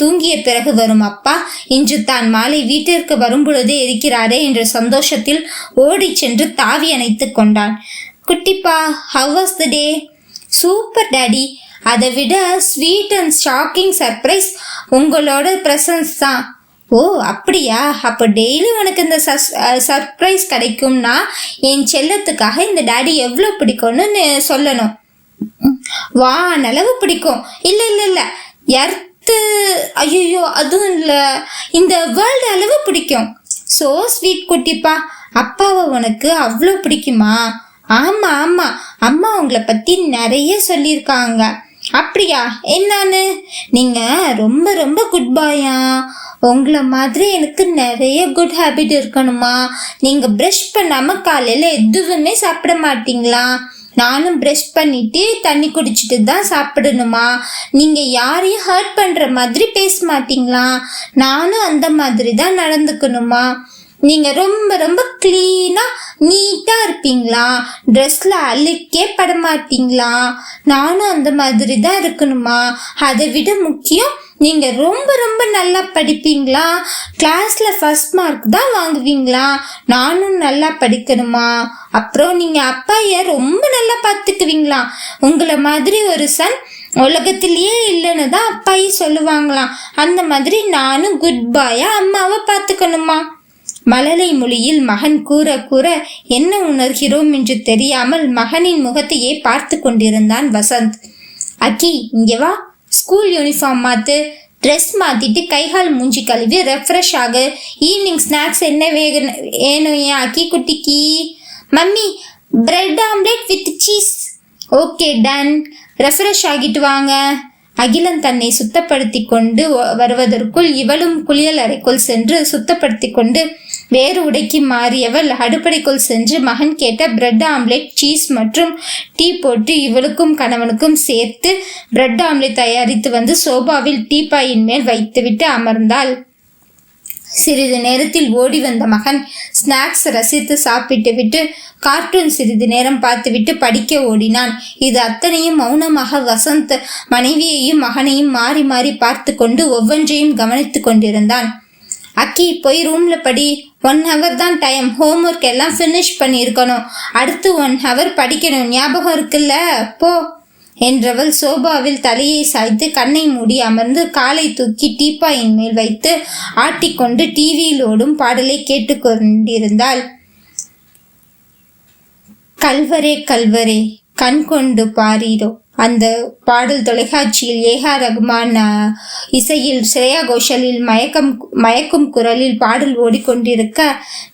தூங்கிய பிறகு வரும் அப்பா இன்று தான் மாலை வீட்டிற்கு வரும் பொழுதே இருக்கிறாரே என்ற சந்தோஷத்தில் ஓடி சென்று தாவி அணைத்து கொண்டான். குட்டிப்பா, how was the day? Super daddy. அதை விட ஸ்வீட் அண்ட் ஷாக்கிங் சர்ப்ரைஸ் உங்களோட பிரசன்ஸ் தான். ஓ அப்படியா? அப்போ டெய்லி உனக்கு இந்த சர்ப்ரைஸ் கிடைக்கும்னா என் செல்லத்துக்காக இந்த டாடி எவ்வளோ பிடிக்கும்னு சொல்லணும். வா நலவு பிடிக்கும். இல்லை இல்லை இல்லை எர்த்து, ஐயோ அதுவும் இல்லை, இந்த வேர்ல்டு அளவு பிடிக்கும். ஸோ ஸ்வீட் குட்டிப்பா. அப்பாவை உனக்கு அவ்வளோ பிடிக்குமா? ஆமாம் ஆமாம், அம்மா உங்களை பற்றி நிறைய சொல்லியிருக்காங்க. அப்படியா? என்னான்னு? நீங்கள் ரொம்ப ரொம்ப குட் பாயா. உங்களை மாதிரி எனக்கு நிறைய குட் ஹேபிட் இருக்கணுமா? நீங்கள் ப்ரஷ் பண்ணாமல் காலையில் எதுவுமே சாப்பிட மாட்டீங்களா? நானும் ப்ரஷ் பண்ணிட்டு தண்ணி குடிச்சிட்டு தான் சாப்பிடணுமா? நீங்கள் யாரையும் ஹர்ட் பண்ணுற மாதிரி பேச மாட்டீங்களா? நானும் அந்த மாதிரி தான் நடந்துக்கணுமா? நீங்கள் ரொம்ப ரொம்ப க்ளீனாக நீட்டாக இருப்பீங்களா? ட்ரெஸ்ஸில் அழுக்கே பட மாட்டீங்களா? நானும் அந்த மாதிரி தான் இருக்கணுமா? அதை விட முக்கியம், நீங்கள் ரொம்ப ரொம்ப நல்லா படிப்பீங்களா? கிளாஸில் ஃபர்ஸ்ட் மார்க் தான் வாங்குவீங்களா? நானும் நல்லா படிக்கணுமா? அப்புறம் நீங்கள் அப்பாயை ரொம்ப நல்லா பார்த்துக்குவீங்களா? உங்களை மாதிரி ஒரு சன் உலகத்திலேயே இல்லைன்னு தான் அப்பாயி சொல்லுவாங்களாம். அந்த மாதிரி நானும் குட் பாயா அம்மாவை பார்த்துக்கணுமா? மழலை மொழியில் மகன் கூற கூற என்ன உணர்கிறோம் என்று தெரியாமல் மகனின் முகத்தையே பார்த்து கொண்டிருந்தான் வசந்த். அக்கி இங்கே வா, ஸ்கூல் யூனிஃபார்ம் மாத்து, ட்ரெஸ் மாத்திட்டு கைகால் மூஞ்சி கழுவி ரெஃப்ரெஷ் ஆகு. ஈவினிங் ஸ்நாக்ஸ் என்ன வேணும் ஏன் அக்கி குட்டிக்கு? Mummy bread omelette with cheese. Okay done, refresh ஆகிட்டு வாங்க. அகிலன் தன்னை சுத்தப்படுத்தி கொண்டு வருவதற்குள் இவளும் குளியல் அறைக்குள் சென்று சுத்தப்படுத்தி கொண்டு வேறு உடைக்கு மாறியவள் அடுப்படைக்குள் சென்று மகன் கேட்ட பிரெட் ஆம்லெட், சீஸ் மற்றும் டீ போட்டு இவளுக்கும் கணவனுக்கும் சேர்த்து பிரெட் ஆம்லெட் தயாரித்து வந்து சோபாவில் டீப்பாயின் மேல் வைத்துவிட்டு அமர்ந்தாள். சிறிது நேரத்தில் ஓடி வந்த மகன் ஸ்நாக்ஸ் ரசித்து சாப்பிட்டு விட்டு கார்ட்டூன் சிறிது நேரம் பார்த்துவிட்டு படிக்க ஓடினான். இது அத்தனையும் மௌனமாக வசந்த் மனைவியையும் மகனையும் மாறி மாறி பார்த்து கொண்டு ஒவ்வொன்றையும் கவனித்து கொண்டிருந்தான். அக்கி போய் ரூம்ல படி, 1 hour தான் டைம், ஹோம்ஒர்க் எல்லாம் ஃபினிஷ் பண்ணியிருக்கணும், அடுத்து 1 hour படிக்கணும், ஞாபகம் இருக்குல்ல, போ என்றவள் சோபாவில் தலையை சாய்த்து கண்ணை மூடி அமர்ந்து காலை தூக்கி டீப்பாயின் மேல் வைத்து ஆட்டிக்கொண்டு டிவியில் ஓடும் பாடலை கேட்டுக்கொண்டிருந்தாள். கல்வரே கல்வரே கண் கொண்டு பாரீரோ, அந்த பாடல் தொலைக்காட்சியில் ஏகா ரகுமான் இசையில் ஸ்ரேயா கோஷலில் மயக்கும் குரலில் பாடல் ஓடிக்கொண்டிருக்க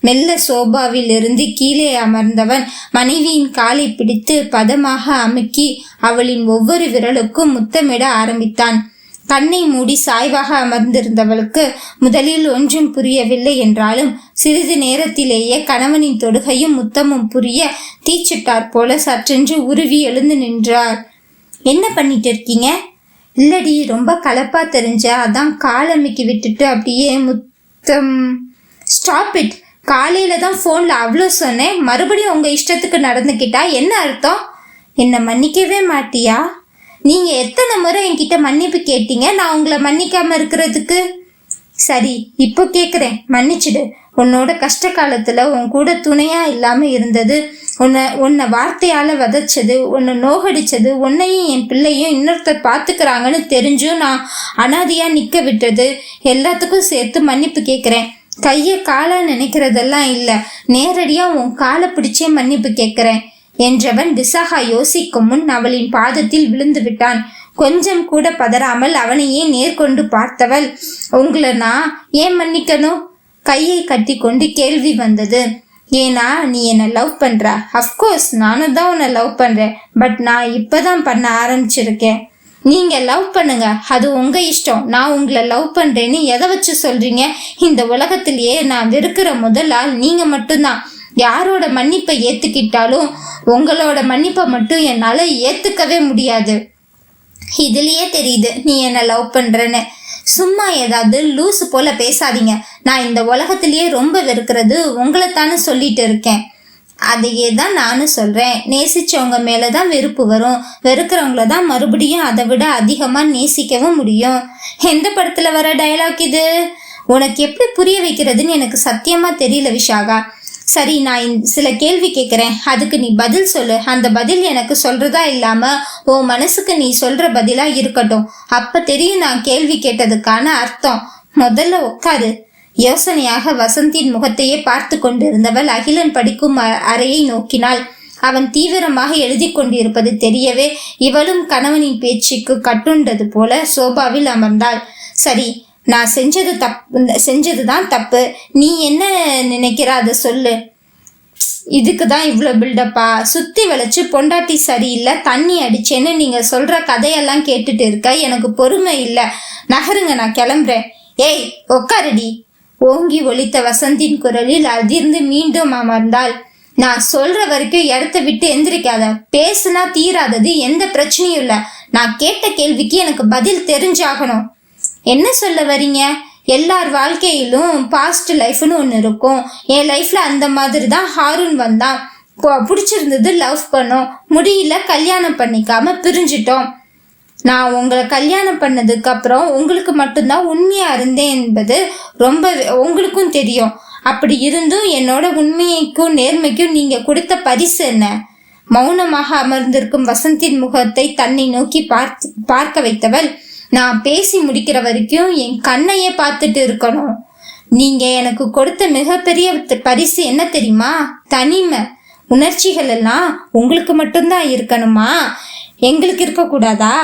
மெல்ல சோபாவில் இருந்து கீழே அமர்ந்தவன் மனைவியின் காலை பிடித்து பதமாக அமுக்கி அவளின் ஒவ்வொரு விரலுக்கும் முத்தமிட ஆரம்பித்தான். கண்ணை மூடி சாய்வாக அமர்ந்திருந்தவளுக்கு முதலில் ஒன்றும் புரியவில்லை என்றாலும் சிறிது நேரத்திலேயே கணவனின் தொடுகையும் முத்தமும் புரிய தீச்சிட்டார் போல சற்றென்று உருவி எழுந்து நின்றார். என்ன பண்ணிட்டு இருக்கீங்க? இல்லடி, ரொம்ப கலப்பா தெரிஞ்ச, அதான் காலமைக்கு விட்டுட்டு அப்படியே முத்தம். Stop it. காலையில தான் ஃபோன்ல அவ்வளோ சொன்னேன், மறுபடியும் உங்க இஷ்டத்துக்கு நடந்துக்கிட்டா என்ன அர்த்தம்? என்னை மன்னிக்கவே மாட்டியா? நீங்க எத்தனை முறை என்கிட்ட மன்னிப்பு கேட்டீங்க நான் உங்களை மன்னிக்காம இருக்கிறதுக்கு? சரி, இப்போ கேட்குறேன், மன்னிச்சிடு. உன்னோட கஷ்ட காலத்துல உன் கூட துணையா இல்லாம இருந்தது, உன்னை வார்த்தையால வதச்சது, உன்னை நோகடிச்சது, உன்னையும் என் பிள்ளையும் இன்னொருத்தர் பார்த்துக்கிறாங்கன்னு தெரிஞ்சும் நான் அனாதையா நிக்க விட்டது எல்லாத்துக்கும் சேர்த்து மன்னிப்பு கேட்குறேன். கையை காலா நினைக்கிறதெல்லாம் இல்லை, நேரடியா உன் காலை பிடிச்சே மன்னிப்பு கேட்குறேன் என்றவன் விசாகா யோசிக்கும் முன் அவளின் பாதத்தில் விழுந்து விட்டான். கொஞ்சம் கூட பதறாமல் அவனையே நேர்கொண்டு பார்த்தவள், உங்களை நான் ஏன் மன்னிக்கணும்? கையை கட்டி கொண்டு கேள்வி வந்தது. ஏன்னா நீ என்னை லவ் பண்ற. அஃப்கோர்ஸ் நானும் தான் உன்னை லவ் பண்றேன், பட் நான் இப்பதான் பண்ண ஆரம்பிச்சிருக்கேன். நீங்க லவ் பண்ணுங்க, அது உங்க இஷ்டம். நான் உங்களை லவ் பண்றேன்னு எதை வச்சு சொல்றீங்க? இந்த உலகத்திலேயே நான் வெறுக்கிற முதல் ஆள் நீங்க மட்டும்தான். யாரோட மன்னிப்பை ஏத்துக்கிட்டாலும் உங்களோட மன்னிப்பை மட்டும் என்னால ஏத்துக்கவே முடியாது. இதுலயே தெரியுது நீ என்ன லவ் பண்றேன்னு. சும்மா ஏதாவது லூசு போல பேசாதீங்க. நான் இந்த உலகத்திலேயே ரொம்ப வெறுக்கிறது உங்களைத்தானு சொல்லிட்டு இருக்கேன். அதையே தான் நானும் சொல்றேன். நேசிச்சவங்க மேலதான் வெறுப்பு வரும், வெறுக்கிறவங்கள தான் மறுபடியும் அதை விட அதிகமா நேசிக்கவும் முடியும். எந்த படத்துல வர டயலாக் இது? உனக்கு எப்படி புரிய வைக்கிறதுன்னு எனக்கு சத்தியமா தெரியல விஷாகா. சரி, நான் சில கேள்வி கேட்குறேன், அதுக்கு நீ பதில் சொல்லு. அந்த பதில் எனக்கு சொல்றதா இல்லாம உன் மனசுக்கு நீ சொல்ற பதிலா இருக்கட்டும். அப்ப தெரியும் நான் கேள்வி கேட்டதுக்கான அர்த்தம். முதல்ல உட்காரு. யோசனையாக வசந்தின் முகத்தையே பார்த்து கொண்டிருந்தவள் அகிலன் படிக்கும் அறையை நோக்கினாள். அவன் தீவிரமாக எழுதி கொண்டிருப்பது தெரியவே இவளும் கணவனின் பேச்சுக்கு கட்டுண்டது போல சோபாவில் அமர்ந்தாள். சரி, நான் செஞ்சதுதான் தப்பு. நீ என்ன நினைக்கிற அதை சொல்லு. இதுக்கு தான் இவ்வளோ பில்டப்பா? சுத்தி வளைச்சு பொண்டாட்டி சரியில்லை, தண்ணி அடிச்சேன்னு நீங்க சொல்ற கதையெல்லாம் கேட்டுட்டு இருக்க எனக்கு பொறுமை இல்லை. நகருங்க, நான் கிளம்புறேன். ஏய் உக்காரடி. ஓங்கி ஒலித்த வசந்தின் குரலில் அதிர்ந்து மீண்டும் அமர்ந்தாள். நான் சொல்ற வரைக்கும் இடத்த விட்டு எந்திரிக்காத. பேசுனா தீராதது எந்த பிரச்சனையும் இல்லை. நான் கேட்ட கேள்விக்கு எனக்கு பதில் தெரிஞ்சாகணும். என்ன சொல்ல வரீங்க? எல்லார் வாழ்க்கையிலும் பாஸ்ட் லைஃப்னு ஒன்று இருக்கும். என் லைஃப்ல அந்த மாதிரி தான் ஹாரூன் வந்தான். பிடிச்சிருந்தது, லவ் பண்ணோம், முடியல, கல்யாணம் பண்ணிக்காம பிரிஞ்சிட்டோம். நான் உங்களை கல்யாணம் பண்ணதுக்கு அப்புறம் உங்களுக்கு மட்டும்தான் உண்மையா இருந்தேன் என்பது ரொம்ப உங்களுக்கும் தெரியும். அப்படி இருந்தும் என்னோட உண்மைக்கும் நேர்மைக்கும் நீங்க கொடுத்த பரிசு என்ன? மௌனமாக அமர்ந்திருக்கும் வசந்தின் முகத்தை தன்னை நோக்கி பார்க்க வைத்தவள், நான் பேசி முடிக்கிற வரைக்கும் என் கண்ணையே பார்த்துட்டு இருக்கணும். நீங்க எனக்கு கொடுத்த மிகப்பெரிய பரிசு என்ன தெரியுமா? தனிமை. உணர்ச்சிகள் எல்லாம் உங்களுக்கு மட்டும்தான் இருக்கணுமா? எங்களுக்கு இருக்கக்கூடாதா?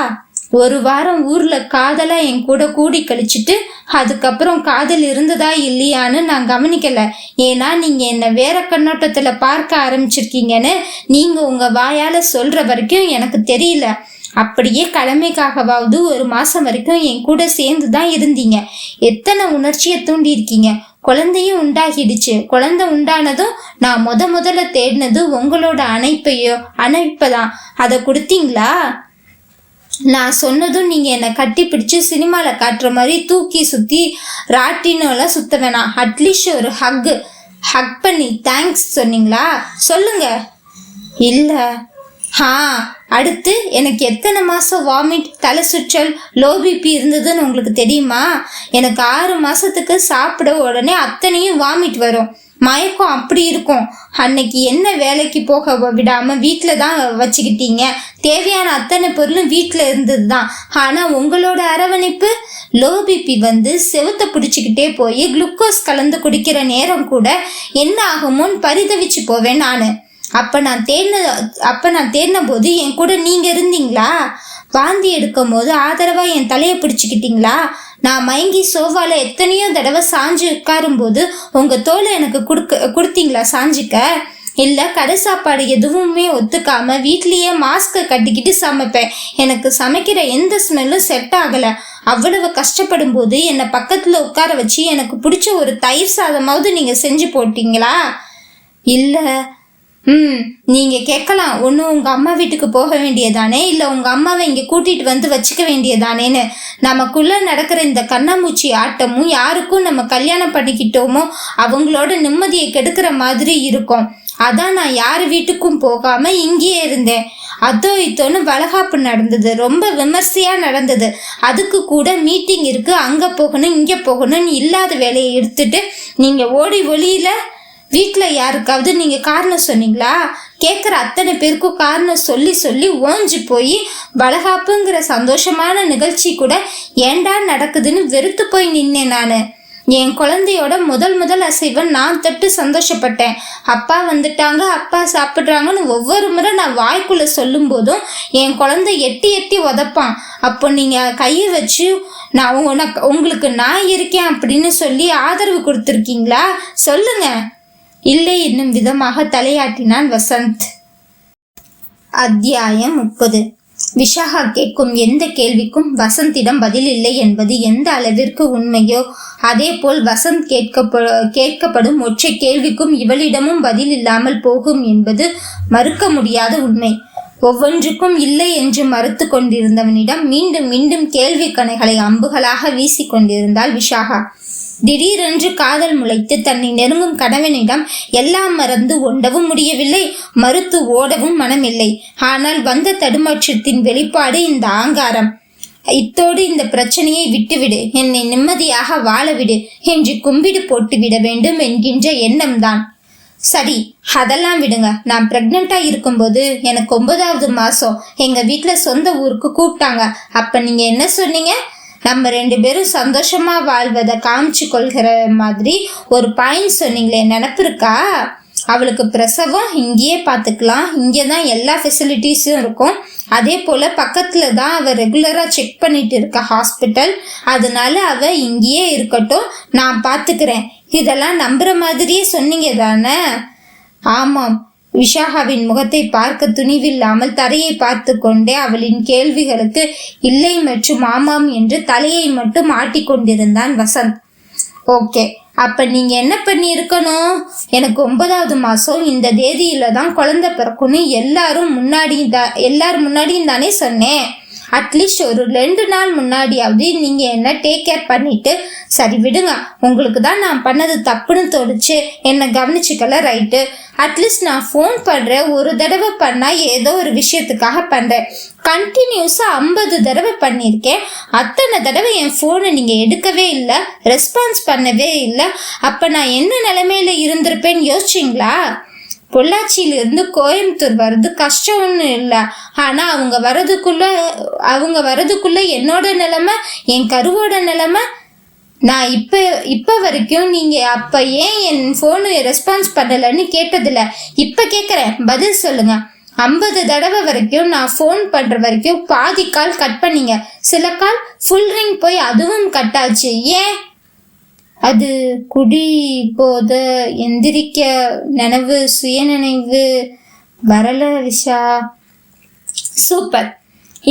ஒரு வாரம் ஊர்ல காதலா என் கூட கூடி கழிச்சிட்டு அதுக்கப்புறம் காதல் இருந்ததா இல்லையான்னு நான் கவனிக்கல. ஏன்னா நீங்க என்ன வேற கண்ணோட்டத்துல பார்க்க ஆரம்பிச்சிருக்கீங்கன்னு நீங்க உங்க வாயால சொல்ற வரைக்கும் எனக்கு தெரியல. அப்படியே கடமைக்காகவாவது ஒரு மாசம் வரைக்கும் என் கூட சேர்ந்து தான் இருந்தீங்க. எத்தனை உணர்ச்சியை தூண்டி இருக்கீங்க. குழந்தையும் உண்டாகிடுச்சு. குழந்தை உண்டானதும் நான் முதல்ல தேடினது உங்களோட அணைப்பதான். அதை கொடுத்தீங்களா? நான் சொன்னதும் நீங்க என்னை கட்டி பிடிச்சு சினிமால காட்டுற மாதிரி தூக்கி சுத்தி ராட்டினோல சுத்த வேணாம். அட்லீஸ்ட் ஒரு ஹக் பண்ணி தேங்க்ஸ் சொன்னீங்களா? சொல்லுங்க. இல்ல. அடுத்து எனக்கு எத்தனை மாசம் வாமிட், தலை சுற்றல், லோ பிபி இருந்ததுன்னு உங்களுக்கு தெரியுமா? எனக்கு 6 மாசத்துக்கு சாப்பிட உடனே அத்தனையும் வாமிட் வரும், மயக்கம் அப்படி இருக்கும். அன்னைக்கு என்ன வேலைக்கு போக விடாம வீட்டில தான் வச்சுக்கிட்டீங்க. தேவையான அத்தனை பொருளும் வீட்டில் இருந்தது தான். ஆனா உங்களோட அரவணைப்பு, லோ பிபி வந்து செவுத்த பிடிச்சிக்கிட்டே போய் குளுக்கோஸ் கலந்து குடிக்கிற நேரம் கூட என்ன ஆகுமோன்னு பரிதவிச்சு போவேன் நானு. அப்ப நான் தேடின போது என் கூட நீங்க இருந்தீங்களா? வாந்தி எடுக்கும் போது ஆதரவா என் தலையை பிடிச்சுக்கிட்டீங்களா? நான் மயங்கி சோஃபால எத்தனையோ தடவை சாஞ்சு உட்காரும் போது உங்க தோலை எனக்கு கொடுத்தீங்களா சாஞ்சிக்க? இல்லை கடை சாப்பாடு எதுவுமே ஒத்துக்காம வீட்லேயே மாஸ்கை கட்டிக்கிட்டு சமைப்பேன். எனக்கு சமைக்கிற எந்த ஸ்மெல்லும் செட் ஆகலை. அவ்வளவு கஷ்டப்படும் போது என்னை பக்கத்தில் உட்கார வச்சு எனக்கு பிடிச்ச ஒரு தயிர் சாதமாவது நீங்கள் செஞ்சு போட்டீங்களா? இல்லை. நீங்கள் கேட்கலாம், ஒன்று உங்கள் அம்மா வீட்டுக்கு போக வேண்டியதானே, இல்லை உங்கள் அம்மாவை இங்கே கூட்டிகிட்டு வந்து வச்சுக்க வேண்டியதானேன்னு. நமக்குள்ளே நடக்கிற இந்த கண்ணாமூச்சி ஆட்டமும் யாருக்கும் நம்ம கல்யாணம் பண்ணிக்கிட்டோமோ அவங்களோட நிம்மதியை கெடுக்கிற மாதிரி இருக்கும். அதான் நான் யார் வீட்டுக்கும் போகாமல் இங்கேயே இருந்தேன். அதோ இத்தோன்னு வளகாப்பு நடந்தது, ரொம்ப விமர்சையாக நடந்தது. அதுக்கு கூட மீட்டிங் இருக்குது, அங்கே போகணும் இங்கே போகணும்னு இல்லாத வேலையை எடுத்துட்டு நீங்கள் ஓடி ஒளியில் வீட்டில் யாருக்காவது நீங்கள் காரணம் சொன்னீங்களா? கேட்குற அத்தனை பேருக்கும் காரணம் சொல்லி சொல்லி ஓஞ்சி போய் வளகாப்புங்கிற சந்தோஷமான நிகழ்ச்சி கூட ஏண்டா நடக்குதுன்னு வெறுத்து போய் நின்னேன். நான் என் குழந்தையோட முதல் அசைவன் நான் தொட்டு சந்தோஷப்பட்டேன். அப்பா வந்துட்டாங்க, அப்பா சாப்பிட்றாங்கன்னு ஒவ்வொரு முறை நான் வாய்க்குள்ளே சொல்லும் போதும் என் குழந்தை எட்டி எட்டி உதப்பான். அப்போ நீங்கள் கையை வச்சு நான் உங்களுக்கு நான் இருக்கேன் அப்படின்னு சொல்லி ஆதரவு கொடுத்துருக்கீங்களா? சொல்லுங்க. இல்லை என்னும் விதமாக தலையாட்டினான் வசந்த். அத்தியாயம் 30. விஷாகா கேட்கும் எந்த கேள்விக்கும் வசந்திடம் பதில் இல்லை என்பது எந்த அளவிற்கு உண்மையோ அதே போல் வசந்த் கேட்கப்படும் ஒற்றை கேள்விக்கும் இவளிடமும் பதில் இல்லாமல் போகும் என்பது மறுக்க முடியாத உண்மை. ஒவ்வொன்றுக்கும் இல்லை என்று மறுத்து கொண்டிருந்தவனிடம் மீண்டும் மீண்டும் கேள்வி கணைகளை அம்புகளாக வீசி கொண்டிருந்தாள் விஷாகா. திடீரென்று காதல் முளைத்து தன்னை நெருங்கும் கணவனிடம் எல்லாம் மறந்து ஒண்டவும் முடியவில்லை, மறுத்து ஓடவும் மனமில்லை. ஆனால் வந்த தடுமாற்றத்தின் வெளிப்பாடு இந்த ஆங்காரம். இத்தோடு இந்த பிரச்சனையை விட்டுவிடு, என்னை நிம்மதியாக வாழவிடு என்று கும்பிடு போட்டு விட வேண்டும் என்கின்ற எண்ணம்தான். சரி, அதெல்லாம் விடுங்க. நான் பிரெக்னெண்டா இருக்கும்போது எனக்கு 9வது மாசம் எங்க வீட்டுல சொந்த ஊருக்கு கூப்பிட்டாங்க. அப்ப நீங்க என்ன சொன்னீங்க? நம்ம 2 பேரும் சந்தோஷமா வாழ்வதை காமிச்சு கொள்கிற மாதிரி ஒரு பாயிண்ட் சொன்னீங்களே, நினப்பு இருக்கா? அவளுக்கு பிரசவம் இங்கேயே பார்த்துக்கலாம், இங்கே தான் எல்லா ஃபெசிலிட்டிஸும் இருக்கும். அதே போல் பக்கத்தில் தான் அவள் ரெகுலராக செக் பண்ணிட்டு இருக்க ஹாஸ்பிட்டல். அதனால அவள் இங்கேயே இருக்கட்டும், நான் பார்த்துக்கிறேன். இதெல்லாம் நம்புற மாதிரியே சொன்னீங்க தானே? ஆமாம். விஷாகாவின் முகத்தை பார்க்க துணிவில்லாமல் தரையை பார்த்து கொண்டே அவளின் கேள்விகளுக்கு இல்லை மற்றும் ஆமாம் என்று தலையை மட்டும் ஆட்டிக்கொண்டிருந்தான் வசந்த். ஓகே, அப்ப நீங்க என்ன பண்ணி இருக்கணும்? எனக்கு 9வது மாசம் இந்த தேதியில தான் குழந்தை பிறக்கணும் எல்லாரும் முன்னாடியும் தானே சொன்னேன். அட்லீஸ்ட் ஒரு 2 நாள் முன்னாடியாவது நீங்க என்ன டேக் கேர் பண்ணிட்டு, சரி விடுங்க, உங்களுக்கு தான் நான் பண்ணது தப்புன்னு தோணுச்சு, என்னை கவனிச்சுக்கல, ரைட்டு. அட்லீஸ்ட் நான் ஃபோன் பண்ணுறேன், ஒரு தடவை பண்ணால் ஏதோ ஒரு விஷயத்துக்காக பண்ணுறேன். கண்டினியூஸாக 50 தடவை பண்ணியிருக்கேன். அத்தனை தடவை என் ஃபோனை நீங்கள் எடுக்கவே இல்லை, ரெஸ்பான்ஸ் பண்ணவே இல்லை. அப்போ நான் என்ன நிலைமையில இருந்திருப்பேன்னு யோசிச்சிங்களா? பொள்ளாச்சியிலிருந்து கோயம்புத்தூர் வர்றது கஷ்டம்னு இல்லை, ஆனால் அவங்க வரதுக்குள்ள என்னோட நிலைமை, என் கருவோட நிலைமை. நான் இப்போ வரைக்கும் நீங்கள் அப்போ ஏன் என் ஃபோனு ரெஸ்பான்ஸ் பண்ணலைன்னு கேட்டதில்ல. இப்போ கேட்குறேன், பதில் சொல்லுங்க. 50 தடவை வரைக்கும் நான் ஃபோன் பண்ணுற வரைக்கும் பாதி கால் கட் பண்ணீங்க, சில கால் ஃபுல் ரிங் போய் அதுவும் கட் ஆச்சு. ஏன்? அது குடி போத, எந்திரிக்க நினைவு, சுயநினைவு வரல விஷா. சூப்பர்,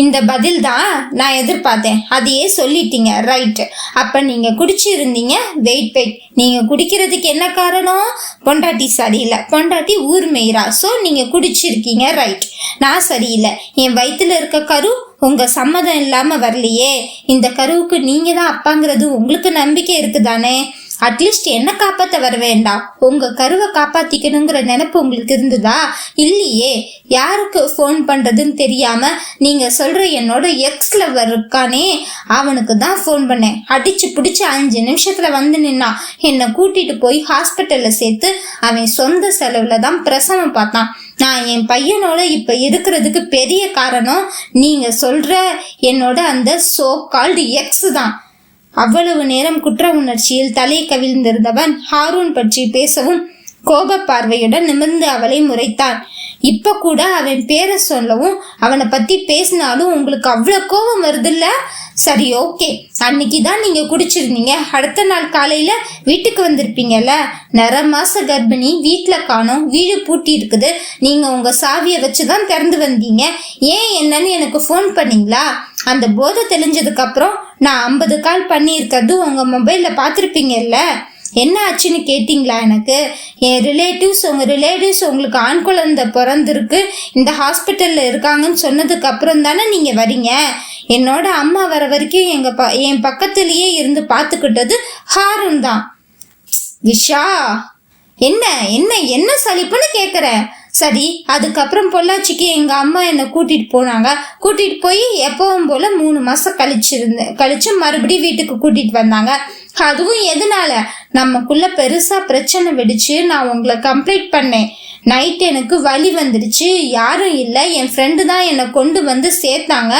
இந்த பதில் தான் நான் எதிர்பார்த்தேன். அதையே சொல்லிட்டீங்க, ரைட்டு. அப்போ நீங்கள் குடிச்சிருந்தீங்க. வெயிட், நீங்கள் குடிக்கிறதுக்கு என்ன காரணம்? பொண்டாட்டி சரியில்லை, பொண்டாட்டி ஊர் மேய்றா, ஸோ நீங்கள் குடிச்சிருக்கீங்க, ரைட். நான் சரியில்லை, என் வயிற்றுல இருக்க கரு உங்கள் சம்மதம் இல்லாமல் வரலையே. இந்த கருவுக்கு நீங்கள் தான் அப்பாங்கிறது உங்களுக்கு நம்பிக்கை இருக்குதானே? அட்லீஸ்ட் என்ன காப்பாற்ற வர வேண்டாம், உங்கள் கருவை காப்பாற்றிக்கணுங்கிற நினைப்பு உங்களுக்கு இருந்ததா? இல்லையே. யாருக்கு ஃபோன் பண்ணுறதுன்னு தெரியாமல் நீங்கள் சொல்கிற என்னோட எக்ஸ் லவர் இருக்கானே, அவனுக்கு தான் ஃபோன் பண்ணேன். அடித்து பிடிச்சி 5 நிமிஷத்தில் வந்து நின்னான். என்னை கூட்டிகிட்டு போய் ஹாஸ்பிட்டலில் சேர்த்து அவன் சொந்த செலவில் தான் பிரசவம் பார்த்தான். நான் என் பையனோட இப்போ இருக்கிறதுக்கு பெரிய காரணம் நீங்கள் சொல்கிற என்னோட அந்த சோ கால்டு எக்ஸ் தான். அவ்வளவு நேரம் குற்ற உணர்ச்சியில் தலை கவிழ்ந்திருந்தவன் ஹாரூன் பற்றி பேசவும் கோப பார்வையுடன் நிமிர்ந்து அவளை முறைத்தான். இப்ப கூட அவன் பேரை சொல்லவும் அவனை பத்தி பேசினாலும் உங்களுக்கு அவ்வளவு கோபம் வருதுல்ல? சரி, ஓகே, அன்னைக்கு தான் நீங்க குடிச்சிருந்தீங்க, அடுத்த நாள் காலையில வீட்டுக்கு வந்திருப்பீங்கல்ல. 1.5 மாச கர்ப்பிணி, வீட்டுல காணோம், வீடு பூட்டி இருக்குது, நீங்க உங்க சாவியை வச்சுதான் திறந்து வந்தீங்க, ஏன் என்னன்னு எனக்கு ஃபோன் பண்ணீங்களா? அந்த போதை தெளிஞ்சதுக்கு அப்புறம் நான் 50 கால் பண்ணியிருக்கிறது உங்க மொபைல்ல பாத்திருப்பீங்கல்ல. என்ன ஆச்சுன்னு கேட்டிங்களா? எனக்கு என் உங்கள் ரிலேட்டிவ்ஸ் உங்களுக்கு ஆண் குழந்தை பிறந்திருக்கு, இந்த ஹாஸ்பிட்டலில் இருக்காங்கன்னு சொன்னதுக்கு அப்புறம் தானே நீங்கள் வரீங்க. என்னோட அம்மா வர வரைக்கும் என் பக்கத்துலேயே இருந்து பார்த்துக்கிட்டது ஹாரூன் தான். விஷா, என்ன என்ன என்ன சலிப்புன்னு கேட்குறேன். சரி, அதுக்கப்புறம் பொள்ளாச்சிக்கு எங்கள் அம்மா என்னை கூட்டிகிட்டு போய் எப்பவும் போல் 3 மாதம் கழிச்சு மறுபடியும் வீட்டுக்கு கூட்டிகிட்டு வந்தாங்க. அதுவும் எதனால? நமக்குள்ள பெருசா பிரச்சனை வெடிச்சு நான் உங்களை கம்ப்ளைண்ட் பண்ணேன். நைட் எனக்கு வலி வந்துடுச்சு, யாரும் இல்லை, என் ஃப்ரெண்டு தான் என்னை கொண்டு வந்து சேர்த்தாங்க.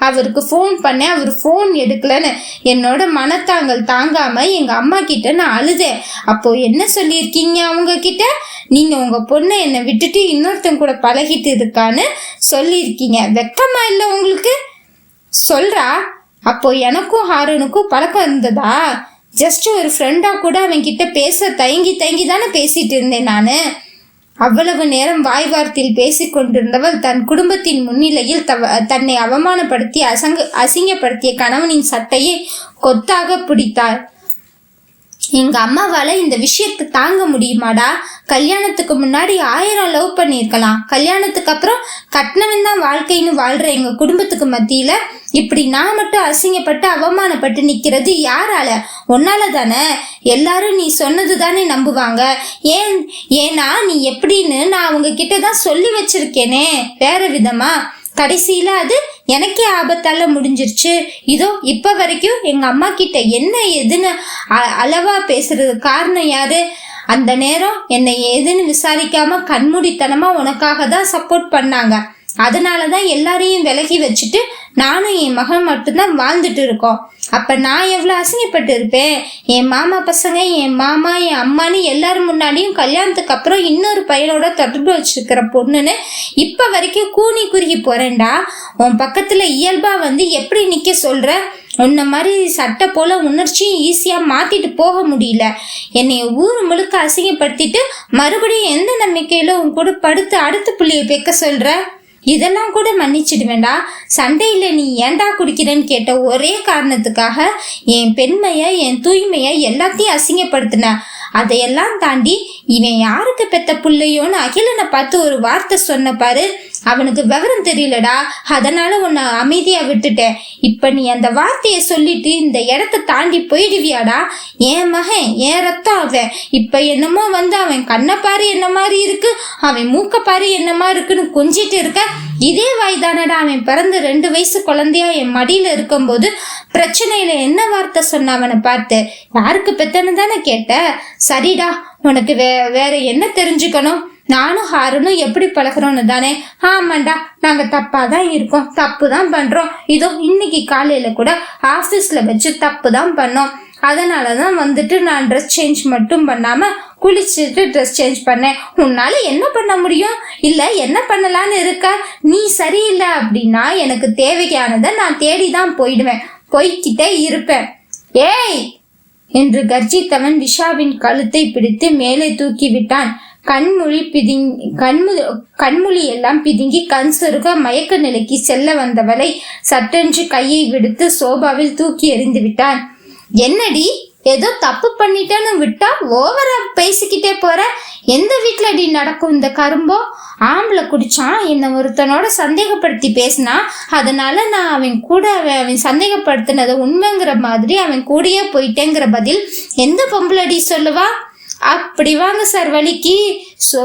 அவருக்கு ஃபோன் பண்ணேன், அவர் ஃபோன் எடுக்கலன்னு என்னோட மனத்தாங்கல் தாங்காம எங்க அம்மா கிட்ட நான் அழுதேன். அப்போ என்ன சொல்லியிருக்கீங்க அவங்க கிட்ட? நீங்க உங்க பொண்ணை என்னை விட்டுட்டு இன்னொருத்தன் கூட பழகிட்டு இருக்கான்னு சொல்லியிருக்கீங்க. வெக்கமா இல்லை உங்களுக்கு? சொல்றா. அப்போ எனக்கும் ஹாரூனுக்கும் பழக்கம் இருந்ததா? ஜஸ்ட் ஒரு ஃப்ரெண்டா கூட அவன் கிட்ட பேச தயங்கி தானே பேசிட்டு இருந்தேன் நானு. அவ்வளவு நேரம் வாய் வார்த்தையில் பேசிக் கொண்டிருந்தவள் தன் குடும்பத்தின் முன்னிலையில் தன்னை அவமானப்படுத்தி அசிங்கப்படுத்திய கணவனின் சட்டையை கொத்தாக பிடித்தாள். எங்க அம்மாவால இந்த விஷயத்தை தாங்க முடியுமாடா? கல்யாணத்துக்கு முன்னாடி 1000 லவ் பண்ணியிருக்கலாம், கல்யாணத்துக்கு அப்புறம் கட்டினவன் தான் வாழ்க்கைன்னு வாழ்ற எங்க குடும்பத்துக்கு மத்தியில இப்படி நான் மட்டும் அசிங்கப்பட்டு அவமானப்பட்டு நிக்கிறது யாரால? உன்னால தானே. எல்லாரும் நீ சொன்னது தானே நம்புவாங்க. ஏன்னா நீ எப்படின்னு நான் அவங்க கிட்டதான் சொல்லி வச்சிருக்கேனே வேற விதமா. கடைசியில அது எனக்கே ஆபத்தால முடிஞ்சிருச்சு. இதோ இப்ப வரைக்கும் எங்க அம்மா கிட்ட என்ன எதுன்னு அளவா பேசுறது காரணம் யாரு? அந்த நேரம் என்னை எதுன்னு விசாரிக்காம கண்மூடித்தனமா உனக்காக தான் சப்போர்ட் பண்ணாங்க. அதனாலதான் எல்லாரையும் விலகி வச்சுட்டு நானும் என் மகன் மட்டும்தான் வாழ்ந்துட்டு இருக்கோம். அப்ப நான் எவ்வளவு அசிங்கப்பட்டு இருப்பேன். என் மாமா பசங்க, என் மாமா, என் அம்மானு எல்லாரும் முன்னாடியும் கல்யாணத்துக்கு அப்புறம் இன்னொரு பையனோட தொடர்பு வச்சிருக்கிற பொண்ணுன்னு இப்ப வரைக்கும் கூனி குறுகி போறேன்டா. உன் பக்கத்துல இயல்பா வந்து எப்படி நிக்க சொல்ற? உன்ன மாதிரி சட்டை போல உணர்ச்சியும் ஈஸியா மாத்திட்டு போக முடியல. என்னைய ஊர் முழுக்க அசிங்கப்படுத்திட்டு மறுபடியும் எந்த நம்பிக்கையில உன் கூட படுத்து அடுத்த புள்ளிய பேக்க சொல்ற? இதெல்லாம் கூட மன்னிச்சிடுவேண்டா. சண்டையில நீ ஏண்டா குடிக்கிறேன்னு கேட்ட ஒரே காரணத்துக்காக என் பெண்மைய, என் தூய்மைய எல்லாத்தையும் அசிங்கப்படுத்தின. அதையெல்லாம் தாண்டி இவன் யாருக்கு பெத்த புள்ளையோன்னு அகிலனை பார்த்து ஒரு வார்த்தை சொன்ன பாரு. அவனுக்கு விவரம் தெரியலடா, அதனால உன்னை அமைதியா விட்டுட்டேன். இப்ப நீ அந்த வார்த்தைய சொல்லிட்டு இந்த இடத்த தாண்டி போயிடுவியாடா? என் மகன், என் ரத்தம் அவன். இப்ப என்னமோ வந்து அவன் கண்ணை பாரு என்ன மாதிரி இருக்கு, அவன் மூக்க பாரு என்ன மாதிரி இருக்குன்னு கொஞ்சிட்டு இருக்க. இதே வாய் தானடா அவன் பிறந்த 2 வயசு குழந்தையா என் மடியில இருக்கும்போது பிரச்சனையில என்ன வார்த்தை சொன்ன அவனை பார்த்து? யாருக்கு பெத்தன்னு தானே கேட்ட? சரிடா, உனக்கு வேற என்ன தெரிஞ்சுக்கணும்? நானும் ஹாரூனும் எப்படி பழகிறோன்னு தானே? ஆமாண்டா, நாங்க தப்பா தான் இருக்கோம், தப்பு தான் பண்றோம். இதோ இன்னைக்கு காலையில கூட ஆபீஸ்ல வச்சு தப்பு தான் பண்ணோம். அதனாலதான் வந்துட்டு நான் ட்ரெஸ் சேஞ்ச் மட்டும் பண்ணாம குளிச்சுட்டு ட்ரெஸ் சேஞ்ச் பண்ணேன். உன்னால என்ன பண்ண முடியும்? இல்ல என்ன பண்ணலான்னு இருக்க? நீ சரியில்லை அப்படின்னா எனக்கு தேவையானதை நான் தேடிதான் போய்கிட்டே இருப்பேன். ஏய் என்று கர்ஜித்தவன் விஷாவின் கழுத்தை பிடித்து மேலே தூக்கி விட்டான். கண்மொழி எல்லாம் பிதுங்கி கண் சொருக மயக்க நிலைக்கு செல்ல வந்தவளை சட்டென்று கையை விடுத்து சோபாவில் தூக்கி எறிந்து விட்டான். என்னடி, ஏதோ தப்பு பண்ணிட்டேன்னு விட்டா ஓவரா பேசிக்கிட்டே போற? எந்த வீட்டுல அடி நடக்கும் இந்த கரும்போ? ஆம்பளை குடிச்சான், என்னை ஒருத்தனோட சந்தேகப்படுத்தி பேசினா, அதனால நான் அவன் சந்தேகப்படுத்தினது உண்மைங்கிற மாதிரி அவன் கூடயே போயிட்டேங்கிற பதில் எந்த பொம்பளடி சொல்லுவா? அப்படி வாங்க சார் வலிக்கு. சோ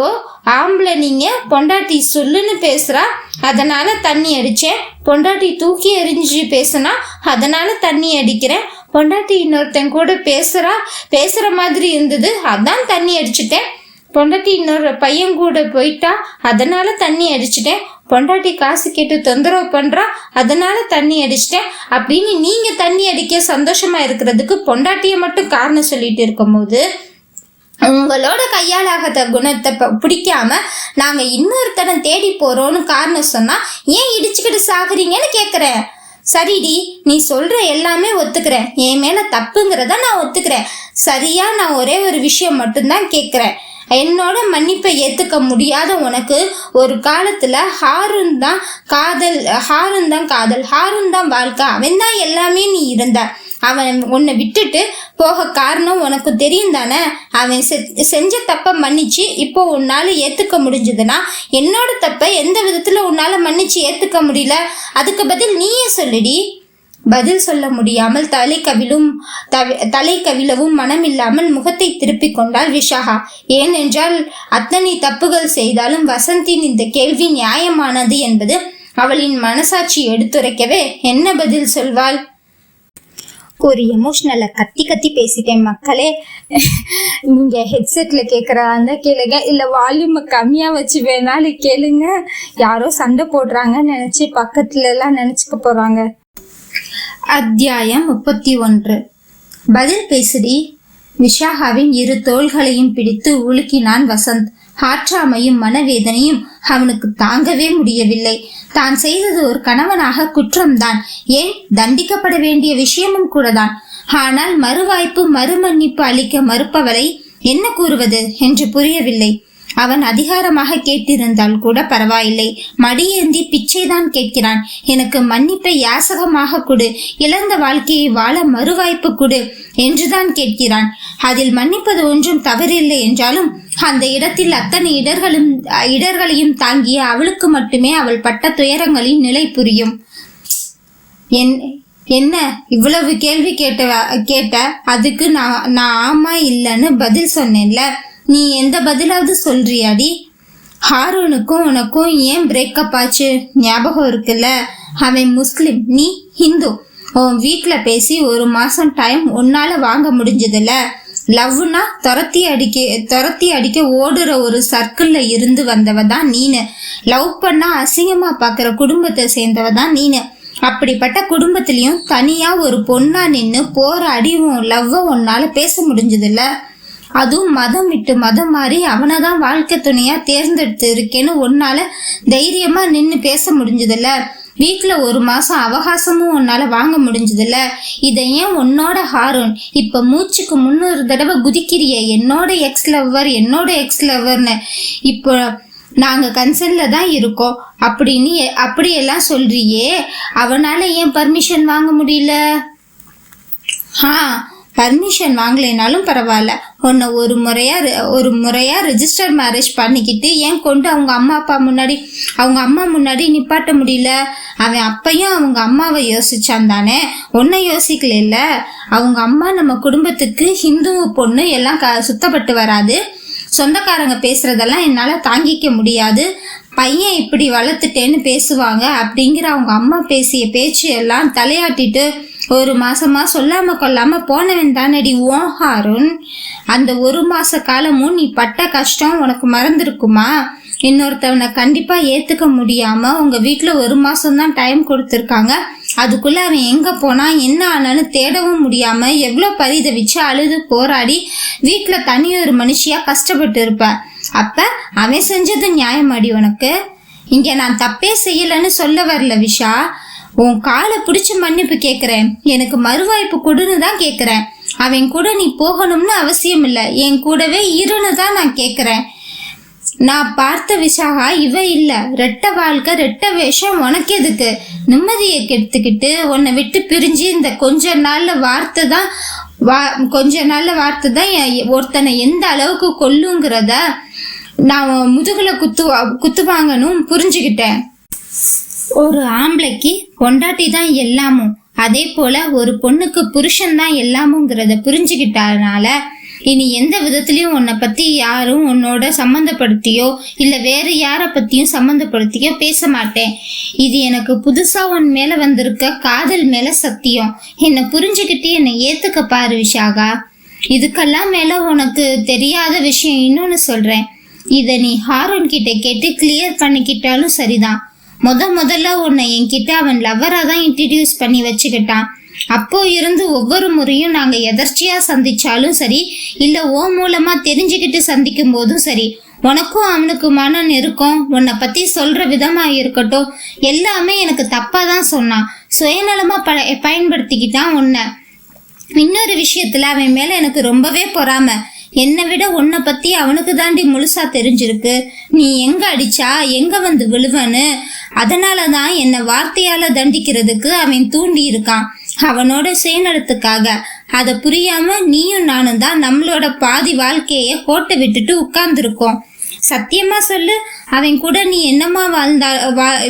ஆம்பளை நீங்க, பொண்டாட்டி சொல்லுன்னு பேசுறா அதனால தண்ணி அடிச்சேன், பொண்டாட்டி தூக்கி எறிஞ்சு பேசுனா அதனால தண்ணி அடிக்கிறேன், பொண்டாட்டி இன்னொருத்தன் கூட பேசுற மாதிரி இருந்தது அதான் தண்ணி அடிச்சுட்டேன், பொண்டாட்டி இன்னொரு பையன் கூட போயிட்டா அதனால தண்ணி அடிச்சுட்டேன், பொண்டாட்டி காசு கேட்டு தொந்தரவு பண்றா அதனால தண்ணி அடிச்சிட்டேன் அப்படின்னு நீங்க தண்ணி அடிக்க சந்தோஷமா இருக்கிறதுக்கு பொண்டாட்டிய மட்டும் காரணம் சொல்லிட்டு இருக்கும் போது உங்களோட கையாளாகாத குணத்தை பிடிக்காம நாங்க இன்னொருத்தனை தேடி போறோம்னு காரணம் சொன்னா ஏன் இடிச்சுக்கிட்டு சாகுறீங்கன்னு கேக்குறேன். சரிடி, நீ சொல்ற எல்லாமே ஒத்துக்கிறேன், என் மேல தப்புங்கிறத நான் ஒத்துக்கிறேன். சரியா, நான் ஒரே ஒரு விஷயம் மட்டும்தான் கேட்கிறேன். என்னோட மன்னிப்பை ஏத்துக்க முடியாத உனக்கு ஒரு காலத்துல ஹாரூன் தான் காதல், ஹாரூன் தான் வாழ்க்கை, அவன் தான் எல்லாமே நீ இருந்த. அவன் உன்னை விட்டுட்டு போக காரணம் உனக்கு தெரியும் தானே. அவன் செஞ்ச தப்ப மன்னிச்சு இப்போ உன்னால ஏத்துக்க முடிஞ்சதுன்னா என்னோட தப்ப எந்த விதத்துல உன்னால மன்னிச்சு ஏத்துக்க முடியல? அதுக்கு பதில் நீயே சொல்லுடி. பதில் சொல்ல முடியாமல் தலை கவிழவும் மனமில்லாமல் முகத்தை திருப்பிக் கொண்டாள் விஷாகா. ஏனென்றால் அத்தனை தப்புகள் செய்தாலும் வசந்தின் இந்த கேள்வி நியாயமானது என்பது அவளின் மனசாட்சி எடுத்துரைக்கவே என்ன பதில் சொல்வாள்? ஒரு எமோஷ்னலை கத்தி பேசிட்டேன் மக்களே. நீங்கள் ஹெட்செட்டில் கேட்குறதா கேளுங்க, இல்லை வால்யூமை கம்மியாக வச்சு வேணாலும் கேளுங்க. யாரோ சண்டை போடுறாங்கன்னு நினச்சி பக்கத்துலலாம் நினச்சிக்க போகிறாங்க. அத்தியாயம் 31. பதில் பேசுடி. விஷாகாவின் இரு தோள்களையும் பிடித்து உலுக்கினான் வசந்த். ஆற்றாமையும் மனவேதனையும் அவனுக்கு தாங்கவே முடியவில்லை. தான் செய்தது ஒரு கணவனாக குற்றம்தான், ஏன் தண்டிக்கப்பட வேண்டிய விஷயமும் கூடதான். ஆனால் மறுவாய்ப்பு மறுமன்னிப்பு அளிக்க மறுப்பவரை என்ன கூறுவது என்று புரியவில்லை. அவன் அதிகாரமாக கேட்டிருந்தால் கூட பரவாயில்லை, மடியேந்தி பிச்சைதான் கேட்கிறான். எனக்கு மன்னிப்பை யாசகமாக கொடு, இழந்த வாழ்க்கையை வாழ மறுவாய்ப்பு கொடு என்றுதான் கேட்கிறான். அதில் மன்னிப்பது ஒன்றும் தவறில்லை என்றாலும் அந்த இடத்தில் அத்தனை இடர்களையும் தாங்கிய அவளுக்கு மட்டுமே அவள் பட்ட துயரங்களின் நிலை புரியும். என்ன இவ்வளவு கேள்வி கேட்ட அதுக்கு நான் ஆமா இல்லைன்னு பதில் சொன்னேன்ல, நீ எந்த பதிலாவது சொல்றியாடி? ஹாரூனுக்கும் உனக்கும் ஏன் பிரேக்கப் ஆச்சு ஞாபகம் இருக்குல்ல? அவன் முஸ்லிம், நீ ஹிந்து. உன் வீட்டுல பேசி ஒரு மாசம் டைம் உன்னால வாங்க முடிஞ்சதுல. லவ்னா துரத்தி அடிக்க ஓடுற ஒரு சர்க்கிள்ல இருந்து வந்தவ தான் நீனு. லவ் பண்ணா அசிங்கமா பாக்குற குடும்பத்தை சேர்ந்தவ தான் நீனு. அப்படிப்பட்ட குடும்பத்திலயும் தனியா ஒரு பொண்ணா நின்னு போராடி உன் லவ்வ உன்னால பேச முடிஞ்சதுல்ல. அதுவும் மதம் விட்டு மதம் மாறி அவனைதான் வாழ்க்கை துணையா தேர்ந்தெடுத்து இருக்கேன்னு உன்னால தைரியமா நின்னு பேச முடிஞ்சதில்ல. வீட்டுல ஒரு மாசம் அவகாசமும் உன்னால வாங்க முடிஞ்சதில்ல. இதை ஏன் உன்னோட ஹாரூன் இப்ப மூச்சுக்கு 300 தடவை குதிக்கிறிய என்னோட எக்ஸ் லவ்வர்னு? இப்போ நாங்க கன்சர்ன்ல தான் இருக்கோம் அப்படியெல்லாம் சொல்றியே, அவனால ஏன் பர்மிஷன் வாங்க முடியல? பர்மிஷன் வாங்கலைனாலும் பரவாயில்ல, உன்னை ஒரு முறையா ரெஜிஸ்டர் மேரேஜ் பண்ணிக்கிட்டு ஏன் கொண்டு அவங்க அம்மா முன்னாடி நிப்பாட்ட முடியல? அவன் அப்பையும் அவங்க அம்மாவை யோசிச்சான் தானே, உன்னை யோசிக்கல. அவங்க அம்மா நம்ம குடும்பத்துக்கு ஹிந்து பொண்ணு எல்லாம் சுத்தப்பட்டு வராது, சொந்தக்காரங்க பேசுறதெல்லாம் என்னால தாங்கிக்க முடியாது, பையன் இப்படி வளர்த்துட்டேன்னு பேசுவாங்க அப்படிங்கிற அவங்க அம்மா பேசிய பேச்சு எல்லாம் தலையாட்டிட்டு ஒரு மாசமா சொல்லாம கொல்லாம போனவன் தானடி ஓ ஹாரூன். அந்த ஒரு மாச காலமும் நீ பட்ட கஷ்டம் உனக்கு மறந்துருக்குமா? இன்னொருத்தவனை கண்டிப்பா ஏத்துக்க முடியாம உங்க வீட்டுல ஒரு மாசம்தான் டைம் கொடுத்துருக்காங்க. அதுக்குள்ள அவன் எங்க போனா என்ன ஆனான்னு தேடவும் முடியாம எவ்வளவு பரிதவிச்சு அழுது போராடி வீட்டுல தனி ஒரு மனுஷியா கஷ்டப்பட்டு இருப்ப. அப்ப அவன் செஞ்சது நியாயமாடி உனக்கு? இங்க நான் தப்பே செய்யலன்னு சொல்ல வரல விஷா, உன் காலை பிடிச்சு மன்னிப்பு கேக்குறேன், எனக்கு மறுவாய்ப்பு கொடுன்னு தான் கேக்குறேன். அவன் கூட நீ போகணும்னு அவசியம் இல்லை, என் கூடவே இருன்னு தான் நான் கேக்குறேன். நான் பார்த்த விஷாகா இவ இல்ல. ரெட்ட வாழ்க்கை ரெட்ட வேஷம் உனக்கு எதுக்கு? நிம்மதியை கெடுத்துக்கிட்டு உன்னை விட்டு பிரிஞ்சு இந்த கொஞ்ச நாள்ல வார்த்தை தான் ஒருத்தனை எந்த அளவுக்கு கொல்லுங்கிறத நான் முதுகுல குத்துவாங்கன்னு புரிஞ்சுக்கிட்டேன். ஒரு ஆம்பளைக்கு பொண்டாட்டி தான் எல்லாமும், அதே போல ஒரு பொண்ணுக்கு புருஷன் தான் எல்லாமுங்கிறத புரிஞ்சுக்கிட்டனால இனி எந்த விதத்திலயும் உன்னை பத்தி யாரும் உன்னோட சம்மந்தப்படுத்தியோ இல்ல வேற யார பத்தியும் சம்மந்தப்படுத்தியோ பேச மாட்டேன். இது எனக்கு புதுசா உன் மேல வந்திருக்க காதல் மேல சத்தியம். என்னை புரிஞ்சுக்கிட்டு என்னை ஏத்துக்க பாரு விஷாகா. இதுக்கெல்லாம் மேல உனக்கு தெரியாத விஷயம் இன்னொன்னு சொல்றேன். இத நீ ஹாரூன் கிட்ட கேட்டு கிளியர் பண்ணிக்கிட்டாலும் சரிதான். முதல்ல உன்னை என்கிட்ட அவன் லவ்வரா தான் இன்ட்ரடியூஸ் பண்ணி வச்சுக்கிட்டான். அப்போ இருந்து ஒவ்வொரு முறையும் நாங்க எதர்ச்சியா சந்திச்சாலும் சரி, இல்ல ஓ மூலமா தெரிஞ்சுக்கிட்டு சந்திக்கும் போதும் சரி, உனக்கும் அவனுக்குமான நெருக்கம், உன்னை பத்தி சொல்ற விதமா இருக்கட்டும், எல்லாமே எனக்கு தப்பா தான் சொன்னான். சுயநலமா பயன்படுத்திக்கிட்டான் உன்னை. இன்னொரு விஷயத்துல அவன் மேல எனக்கு ரொம்பவே பொறாம. என்னை விட உன்னை பத்தி அவனுக்கு தாண்டி முழுசா தெரிஞ்சிருக்கு. நீ எங்க அடிச்சா எங்க வந்து விழுவன்னு, அதனாலதான் என்னை வார்த்தையால தண்டிக்கிறதுக்கு அவன் தூண்டி இருக்கான், அவனோட சுயநலத்துக்காக. அதை புரியாம நீயும் நானும் தான் நம்மளோட பாதி வாழ்க்கைய கோட்டை விட்டுட்டு உட்கார்ந்துருக்கோம். சத்தியமா சொல்லு, அவன் கூட நீ என்னமா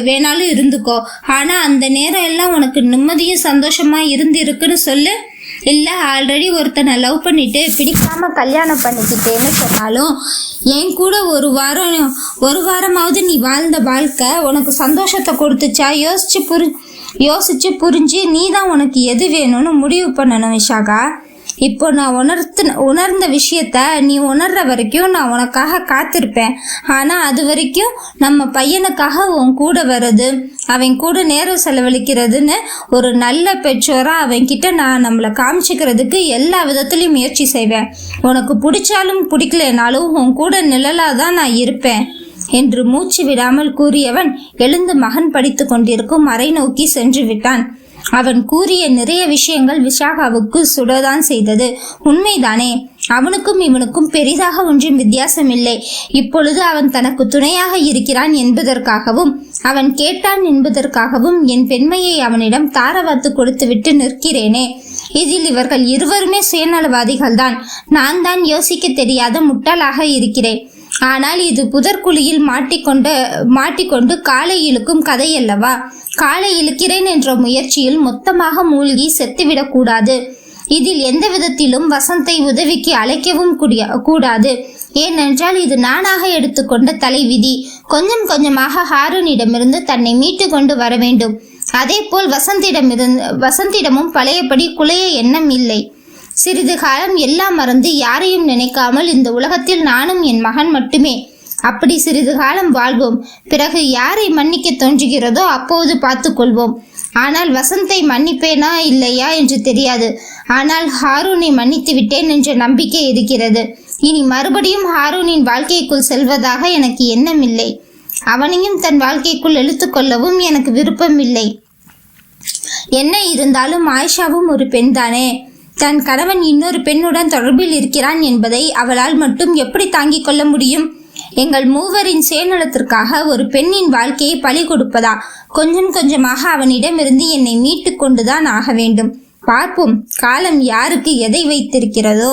வேணாலும் இருந்துக்கோ, ஆனா அந்த நேரம் எல்லாம் உனக்கு நிம்மதியும் சந்தோஷமா இருந்திருக்குன்னு சொல்லு. இல்ல ஆல்ரெடி ஒருத்தனை லவ் பண்ணிட்டு பிடிக்காம கல்யாணம் பண்ணிக்கிட்டேன்னு சொன்னாலும் என் கூட ஒரு வாரமாவது நீ வாழ்ந்த வாழ்க்கை உனக்கு சந்தோஷத்தை கொடுத்துச்சா? யோசிச்சு புரிஞ்சு நீ தான் உனக்கு எது வேணும்னு முடிவு பண்ணணும் விஷாகா. இப்போ நான் உணர்ந்த விஷயத்த நீ உணர்ற வரைக்கும் நான் உனக்காக காத்திருப்பேன். ஆனா அது வரைக்கும் நம்ம பையனுக்காக உன் கூட வர்றது, அவன் கூட நேரம் செலவழிக்கிறதுன்னு ஒரு நல்ல பெற்றோரா அவன்கிட்ட நான் நம்மளை காமிச்சிக்கிறதுக்கு எல்லா விதத்துலயும் முயற்சி செய்வேன். உனக்கு பிடிச்சாலும் பிடிக்கலனாலும் உன் கூட நிழலாதான் நான் இருப்பேன் என்று மூச்சு விடாமல் கூறியவன் எழுந்து மகன் படித்து கொண்டிருக்கும் அறை நோக்கி சென்று விட்டான். அவன் கூறிய நிறைய விஷயங்கள் விஷாகாவுக்கு சுடதான் செய்தது. உண்மைதானே, அவனுக்கும் இவனுக்கும் பெரிதாக ஒன்றும் வித்தியாசம் இல்லை. இப்பொழுது அவன் தனக்கு துணையாக இருக்கிறான் என்பதற்காகவும் அவன் கேட்டான் என்பதற்காகவும் என் பெண்மையை அவனிடம் தாரவாத்து கொடுத்து விட்டு நிற்கிறேனே. இதில் இவர்கள் இருவருமே சுயநலவாதிகள் தான். நான் தான் யோசிக்க தெரியாத முட்டாளாக இருக்கிறேன். ஆனால் இது புதற்குழியில் மாட்டிக்கொண்டு காலை இழுக்கும் கதை அல்லவா? காலை இழுக்கிறேன் என்ற முயற்சியில் மொத்தமாக மூழ்கி செத்துவிடக் கூடாது. இதில் எந்த விதத்திலும் வசந்தை உதவிக்கு அழைக்கவும் கூடாது. ஏனென்றால் இது நானாக எடுத்துக்கொண்ட தலைவிதி. கொஞ்சம் கொஞ்சமாக ஹாரூனிடமிருந்து தன்னை மீட்டு கொண்டு வர வேண்டும். அதே போல் வசந்திடமும் பழையபடி குலைய எண்ணம் இல்லை. சிறிது காலம் எல்லாம் மறந்து யாரையும் நினைக்காமல் இந்த உலகத்தில் நானும் என் மகன் மட்டுமே. அப்படி சிறிது காலம் வாழ்வோம். பிறகு யாரை மன்னிக்க தோன்றுகிறதோ அப்போது பார்த்து கொள்வோம். ஆனால் வசந்தை மன்னிப்பேனா இல்லையா என்று தெரியாது. ஆனால் ஹாரூனை மன்னித்து விட்டேன் என்ற நம்பிக்கை இருக்கிறது. இனி மறுபடியும் ஹாரூனின் வாழ்க்கைக்குள் செல்வதாக எனக்கு எண்ணம் இல்லை. அவனையும் தன் வாழ்க்கைக்குள் இழுத்துக்கொள்ளவும் எனக்கு விருப்பம் இல்லை. என்ன இருந்தாலும் ஆயிஷாவும் ஒரு பெண் தானே. தன் கணவன் இன்னொரு பெண்ணுடன் தொடர்பில் இருக்கிறான் என்பதை அவளால் மட்டும் எப்படி தாங்கிக் கொள்ள முடியும்? எங்கள் மூவரின் சுயநலத்திற்காக ஒரு பெண்ணின் வாழ்க்கையை பலி கொடுப்பதா? கொஞ்சம் கொஞ்சமாக அவனிடமிருந்து என்னை மீட்டு கொண்டுதான் ஆக வேண்டும். பார்ப்போம், காலம் யாருக்கு எதை வைத்திருக்கிறதோ.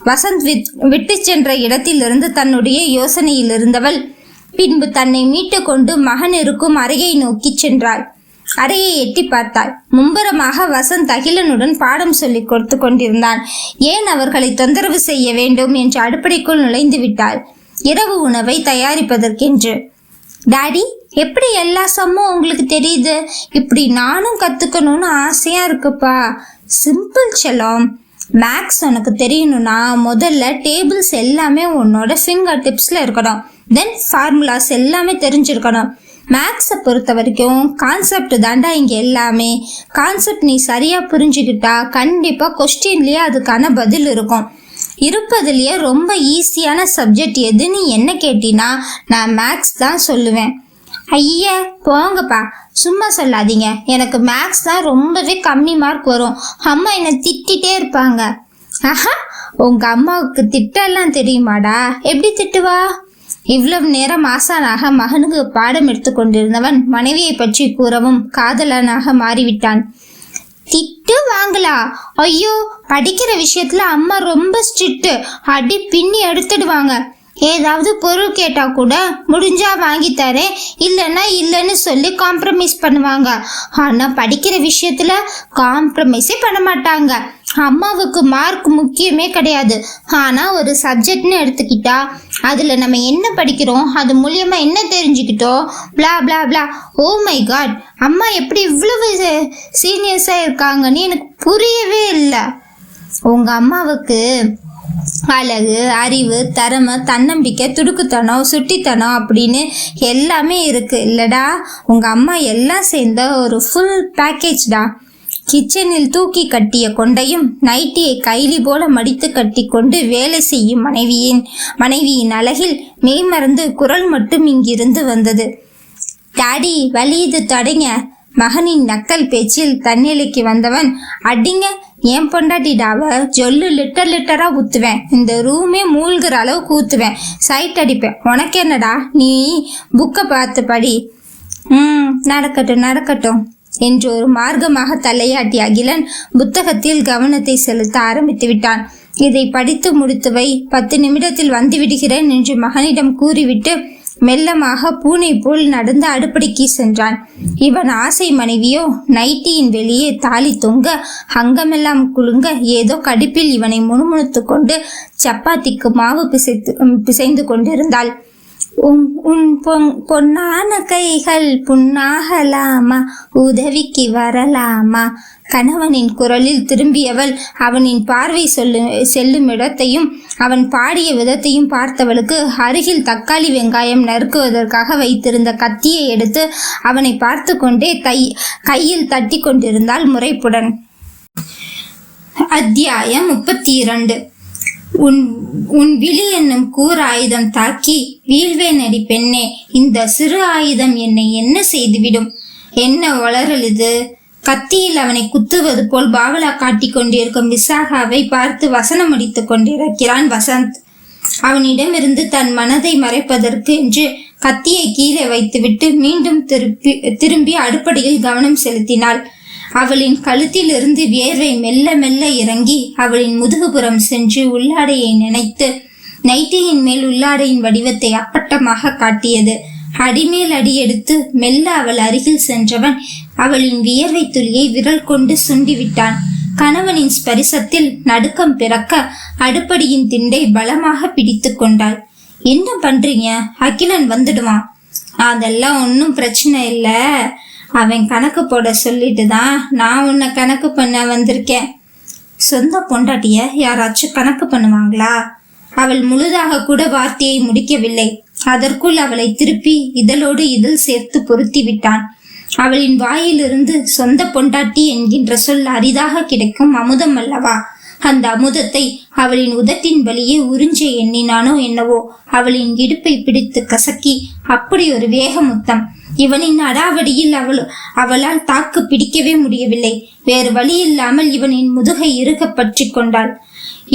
வசந்த் விட்டு சென்ற இடத்திலிருந்து தன்னுடைய யோசனையில் இருந்தவள் பின்பு தன்னை மீட்டு கொண்டு மகன் இருக்கும் அறையை நோக்கி சென்றாள். அறையை எட்டி பார்த்தாள். மும்பரமாக வசந்த் அகிலனுடன் பாடம் சொல்லி கொடுத்து கொண்டிருந்தான். ஏன் அவர்களை தொந்தரவு செய்ய வேண்டும் என்று அடுப்படைக்குள் நுழைந்து விட்டாள், இரவு உணவை தயாரிப்பதற்கென்று. டாடி, எப்படி எல்லா சம்மும் உங்களுக்கு தெரியுது? இப்படி நானும் கத்துக்கணும்னு ஆசையா இருக்குப்பா. சிம்பிள் செல்லம். மேக்ஸ் உனக்கு தெரியணும்னா முதல்ல டேபிள்ஸ் எல்லாமே உன்னோட ஃபிங்கர் டிப்ஸ்ல இருக்கணும். தென் ஃபார்முலாஸ் எல்லாமே தெரிஞ்சிருக்கணும். மேக்ஸை பொறுத்த வரைக்கும் கான்செப்ட் தாண்டா இங்கே எல்லாமே. கான்செப்ட் நீ சரியாக புரிஞ்சுக்கிட்டா கண்டிப்பாக கொஸ்டின்லேயே அதுக்கான பதில் இருக்கும். இருப்பதுலேயே ரொம்ப ஈஸியான சப்ஜெக்ட் எதுன்னு என்ன கேட்டினா நான் மேக்ஸ் தான் சொல்லுவேன். ஐயா போங்கப்பா, சும்மா சொல்லாதீங்க. எனக்கு மேக்ஸ் தான் ரொம்பவே கம்மி மார்க் வரும். அம்மா என்னை திட்டிகிட்டே இருப்பாங்க. ஆஹா, உங்கள் அம்மாவுக்கு திட்டெல்லாம் தெரியுமாடா? எப்படி திட்டுவா? இவ்வளவு நேரம் ஆசானாக மகனுக்கு பாடம் எடுத்து கொண்டிருந்தவன் மனைவியை பற்றி கூறவும் காதலனாக மாறிவிட்டான். திட்டு வாங்கலா? ஐயோ, படிக்கிற விஷயத்துல அம்மா ரொம்ப ஸ்ட்ரிக்ட். அடி பின்னி எடுத்துடுவாங்க. ஏதாவது பொருள் கேட்டா கூட முடிஞ்சா வாங்கி தரேன், இல்லைன்னா இல்லைன்னு சொல்லி காம்ப்ரமைஸ் பண்ணுவாங்க. ஆனா படிக்கிற விஷயத்துல காம்ப்ரமைஸே பண்ண மாட்டாங்க. அம்மாவுக்கு மார்க் முக்கியமே கிடையாது. ஆனா ஒரு சப்ஜெக்ட்னு எடுத்துக்கிட்டா அதுல நம்ம என்ன படிக்கிறோம், அது மூலியமா என்ன தெரிஞ்சுக்கிட்டோம், பிளா பிளா பிளா. ஓ மை காட், அம்மா எப்படி இவ்வளவு சீனியர்ஸா இருக்காங்கன்னு எனக்கு புரியவே இல்லை. உங்க அம்மாவுக்கு அழகு, அறிவு, திறமை, தன்னம்பிக்கை, துடுக்குத்தனம், சுட்டித்தனம் அப்படின்னு எல்லாமே இருக்கு இல்லடா. உங்க அம்மா எல்லாம் சேர்ந்த ஒரு ஃபுல் பேக்கேஜ்டா. கிச்சனில் தூக்கி கட்டிய கொண்டையும் நைட்டியை கைலி போல மடித்து கட்டி கொண்டு வேலை செய்யும் மனைவியின் அழகில் மெய்மறந்து குரல் மட்டும் இங்கிருந்து வந்தது. டாடி, வலியுது தடைங்க. மகனின் நக்கல் பேச்சில் தன்னிலைக்கு வந்தவன், அடிங்க, ஏன் பொண்டாட்டிடாவ ஜொல்லு லிட்டரா ஊத்துவேன், இந்த ரூமே மூழ்கிற அளவுக்கு ஊத்துவேன், சைட் அடிப்பேன். உனக்கு என்னடா, நீ புக்கை பார்த்து படி. நடக்கட்டும் என்று ஒரு மார்க்கமாக தலையாட்டி அகிலன் புத்தகத்தில் கவனத்தை செலுத்த ஆரம்பித்து விட்டான். இதை படித்து முடித்து வை, 10 நிமிடத்தில் வந்துவிடுகிறேன் என்று மகனிடம் கூறிவிட்டு மெல்லமாக பூனை போல் நடந்து அடுப்படிக்கு சென்றான். இவன் ஆசை மனைவியோ நைட்டியின் வெளியே தாலி தொங்க அங்கமெல்லாம் குலுங்க ஏதோ கடுப்பில் இவனை முணுமுணுத்து கொண்டு சப்பாத்திக்கு மாவு பிசைந்து கொண்டிருந்தாள். உன் பொன்னான கைகள் புண்ணாகலாமா, உதவிக்கு வரலாமா? கணவனின் குரலில் திரும்பியவள் அவனின் பார்வை செல்லும் இடத்தையும் அவன் பாடிய விதத்தையும் பார்த்தவளுக்கு அருகில் தக்காளி வெங்காயம் நறுக்குவதற்காக வைத்திருந்த கத்தியை எடுத்து அவனை பார்த்து கொண்டே கையில் தட்டி கொண்டிருந்தாள் முறைப்புடன். அத்தியாயம் 32. உன் விழி என்னும் கூர் ஆயுதம் தாக்கி வீழ்வேனடி பெண்ணே, இந்த சிறு ஆயுதம் என்னை என்ன செய்துவிடும்? என்ன வளரல் இது? கத்தியில் அவனை குத்துவது போல் பாவலா காட்டிக் கொண்டிருக்கும் விசாகாவை பார்த்து வசனம் அடித்துக் கொண்டிருக்கிறான் வசந்த். அவனிடமிருந்து தன் மனதை மறைப்பதற்கு என்று கத்தியை கீழே வைத்துவிட்டு மீண்டும் திரும்பி அடுப்படியில் கவனம் செலுத்தினாள். அவளின் கழுத்தில் இருந்து வியர்வை மெல்ல மெல்ல இறங்கி அவளின் முதுகுபுறம் சென்று உள்ளாடையை நினைத்து நைட்டியின் மேல் உள்ளாடையின் வடிவத்தை அப்பட்டமாக காட்டியது. அடிமேல் அடி எடுத்து மெல்ல அவள் அருகில் சென்றவன் அவளின் வியர்வை துளியை விரல் கொண்டு சுண்டிவிட்டான். கணவனின் ஸ்பரிசத்தில் நடுக்கம் பிறக்க அடுப்படியின் திண்டை பலமாக பிடித்து கொண்டாள். என்ன பண்றீங்க? அகிலன் வந்துடுவான். அதெல்லாம் ஒன்னும் பிரச்சனை இல்ல, அவன் கணக்கு போட சொல்லிட்டு தான் நான் உன்னை கணக்கு பண்ண வந்திருக்கேன். சொந்த பொண்டாட்டிய யாராச்சும் கணக்கு பண்ணுவாங்களா? அவள் முழுதாக கூட வார்த்தையை முடிக்கவில்லை. அதற்குள் அவளை திருப்பி இதழோடு இதழ் சேர்த்து பொருத்தி விட்டான். அவளின் வாயிலிருந்து சொந்த பொண்டாட்டி என்கின்ற சொல் அரிதாக கிடைக்கும் அமுதம் அல்லவா? அந்த அமுதத்தை அவளின் உதட்டின் வழியே உறிஞ்ச எண்ணினானோ என்னவோ அவளின் இடுப்பை பிடித்து கசக்கி அப்படி ஒரு வேகமுத்தம். இவனின் அடாவடியில் அவளால் தாக்கு பிடிக்கவே முடியவில்லை. வேறு வழி இல்லாமல் இவனின் முதுகை இறுக பற்றி கொண்டாள்.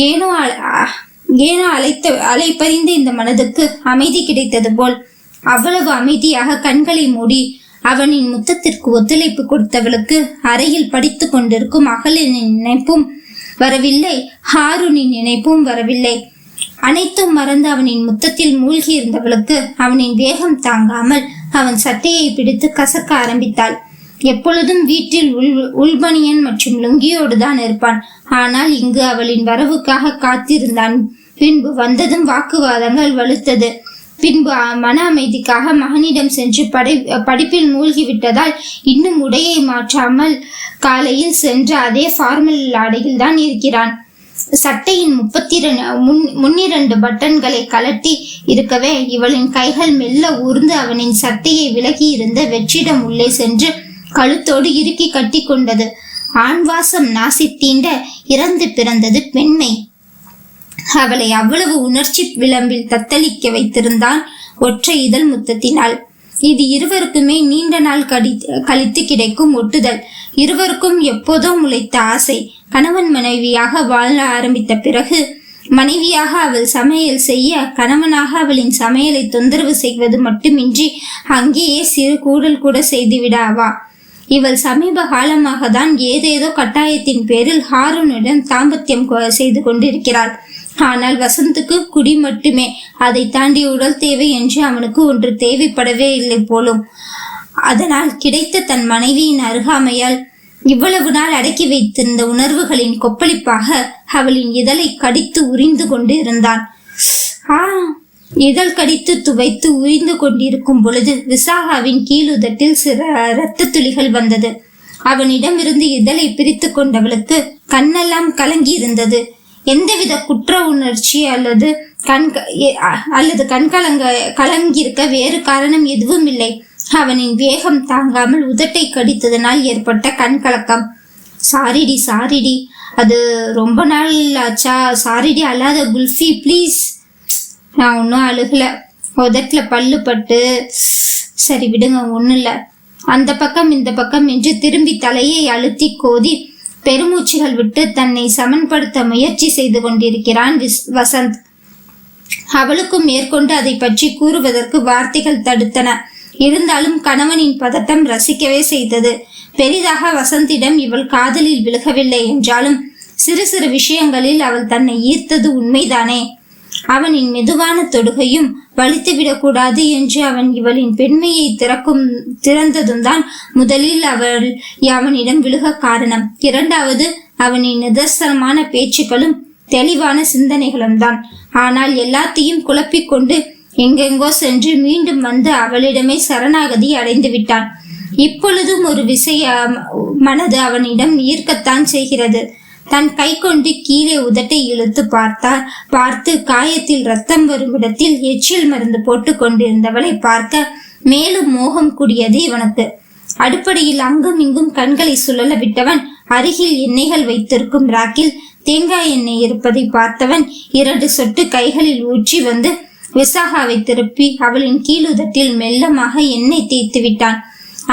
ஏனோ அலைப்பறிந்த இந்த மனதுக்கு அமைதி கிடைத்தது போல் அவ்வளவு அமைதியாக கண்களை மூடி அவனின் முத்தத்திற்கு ஒத்துழைப்பு கொடுத்தவளுக்கு அறையில் படித்து கொண்டிருக்கும் அகலின் நினைப்பும் வரவில்லை, ஹாருனின் நினைப்பும் வரவில்லை. அனைத்தும் மறந்து அவனின் முத்தத்தில் மூழ்கி இருந்தவளுக்கு அவனின் வேகம் தாங்காமல் அவன் சட்டையை பிடித்து கசக்க ஆரம்பித்தாள். எப்பொழுதும் வீட்டில் உள்பனியன் மற்றும் லுங்கியோடு தான் இருப்பான். ஆனால் இங்கு அவளின் வரவுக்காக காத்திருந்தான். பின்பு வந்ததும் வாக்குவாதங்கள் வலுத்தது. பின்பு மன அமைதிக்காக மகனிடம் சென்று படிப்பில் மூழ்கிவிட்டதால் இன்னும் உடையை மாற்றாமல் காலையில் சென்ற அதே ஃபார்மல் ஆடையில் தான் இருக்கிறான். சட்டையின் 32 பட்டன்களை கலட்டி இருக்கவே இவளின் கைகள் மெல்ல ஊர்ந்து அவனின் சட்டையை விலகி இருந்த வெற்றிடம் உள்ளே சென்று கழுத்தோடு இறுக்கி கட்டி கொண்டது. ஆண்வாசம் நாசி தீண்ட இறந்து பிறந்தது பெண்மை. அவளை அவ்வளவு உணர்ச்சி விளம்பில் தத்தளிக்க வைத்திருந்தான் ஒற்றை இதழ் முத்தத்தினால். இது இருவருக்குமே நீண்ட நாள் கழித்து கிடைக்கும் ஒட்டுதல். இருவருக்கும் எப்போதோ முளைத்த ஆசை. கணவன் மனைவியாக வாழ ஆரம்பித்த பிறகு மனைவியாக அவள் சமையல் செய்ய, கணவனாக அவளின் சமையலை தொந்தரவு செய்வது மட்டுமின்றி அங்கேயே சிறு கூடல் கூட செய்துவிடாவா? இவள் சமீப காலமாக தான் ஏதேதோ கட்டாயத்தின் பேரில் ஹாரூனுடன் தாம்பத்தியம் செய்து கொண்டிருக்கிறாள். ஆனால் வசந்துக்கு குடி மட்டுமே, அதை தாண்டி உடல் தேவை என்று அவனுக்கு ஒன்று தேவைப்படவே இல்லை போலும். அதனால் கிடைத்த தன் மனைவியின் அருகாமையால் இவ்வளவு நாள் அடக்கி வைத்திருந்த உணர்வுகளின் கொப்பளிப்பாக அவளின் இதழை கடித்து உரிந்து கொண்டு இருந்தான். இதழ் கடித்து துவைத்து உரிந்து கொண்டிருக்கும் பொழுது விசாகாவின் கீழுதட்டில் சில இரத்த துளிகள் வந்தது. அவனிடமிருந்து இதழை பிரித்து கொண்டவளுக்கு கண்ணெல்லாம் கலங்கி இருந்தது. எந்தவித குற்ற உணர்ச்சி அல்லது கலங்கியிருக்க வேறு காரணம் எதுவும் இல்லை. அவனின் வேகம் தாங்காமல் உதட்டை கடித்ததனால் ஏற்பட்ட கண்கலக்கம். சாரிடி, அது ரொம்ப நாள் ஆச்சா, சாரிடி, அழாத குல்ஃபி ப்ளீஸ். நான் ஒன்றும் அழுகல, உதட்டுல பல்லு பட்டு. சரி விடுங்க, ஒன்றும் இல்லை. அந்த பக்கம் இந்த பக்கம் என்று திரும்பி தலையை அழுத்தி கோதி பெருமூச்சுகள் விட்டு தன்னை சமன்படுத்த முயற்சி செய்து கொண்டிருக்கிறான் வசந்த். அவளுக்கும் மேற்கொண்டு அதை பற்றி கூறுவதற்கு வார்த்தைகள் தடுத்தன. இருந்தாலும் கணவனின் பதட்டம் ரசிக்கவே செய்தது. பெரிதாக வசந்திடம் இவள் காதலில் விழுகவில்லை என்றாலும் சிறு சிறு விஷயங்களில் அவள் தன்னை ஈர்த்தது உண்மைதானே. அவனின் மெதுவான தொடுகையும் வலித்துவிடக்கூடாது என்று அவன் இவளின் பெண்மையை திறந்ததும் தான் முதலில் அவள் அவனிடம் விழுக காரணம். இரண்டாவது அவனின் நிதர்சனமான பேச்சுக்களும் தெளிவான சிந்தனைகளும் தான். ஆனால் எல்லாத்தையும் குழப்பிக்கொண்டு எங்கெங்கோ சென்று மீண்டும் வந்து அவளிடமே சரணாகதி அடைந்து விட்டான். இப்பொழுதும் ஒரு மனது அவனிடம் ஈர்க்கத்தான் செய்கிறது. தன் கை கொண்டு கீழே உதட்டை இழுத்து பார்த்து காயத்தில் ரத்தம் வரும் இடத்தில் எச்சில் மருந்து போட்டு கொண்டிருந்தவளை பார்க்க மேலும் மோகம் கூடியது இவனுக்கு. அடுப்படியில் அங்கும் இங்கும் கண்களை சுழல விட்டவன் அருகில் எண்ணெய்கள் வைத்திருக்கும் ராக்கில் தேங்காய் எண்ணெய் இருப்பதை பார்த்தவன் 2 சொட்டு கைகளில் ஊற்றி வந்து விசாகாவை திருப்பி அவளின் கீழுதட்டில் மெல்லமாக எண்ணெய் தேய்த்து விட்டான்.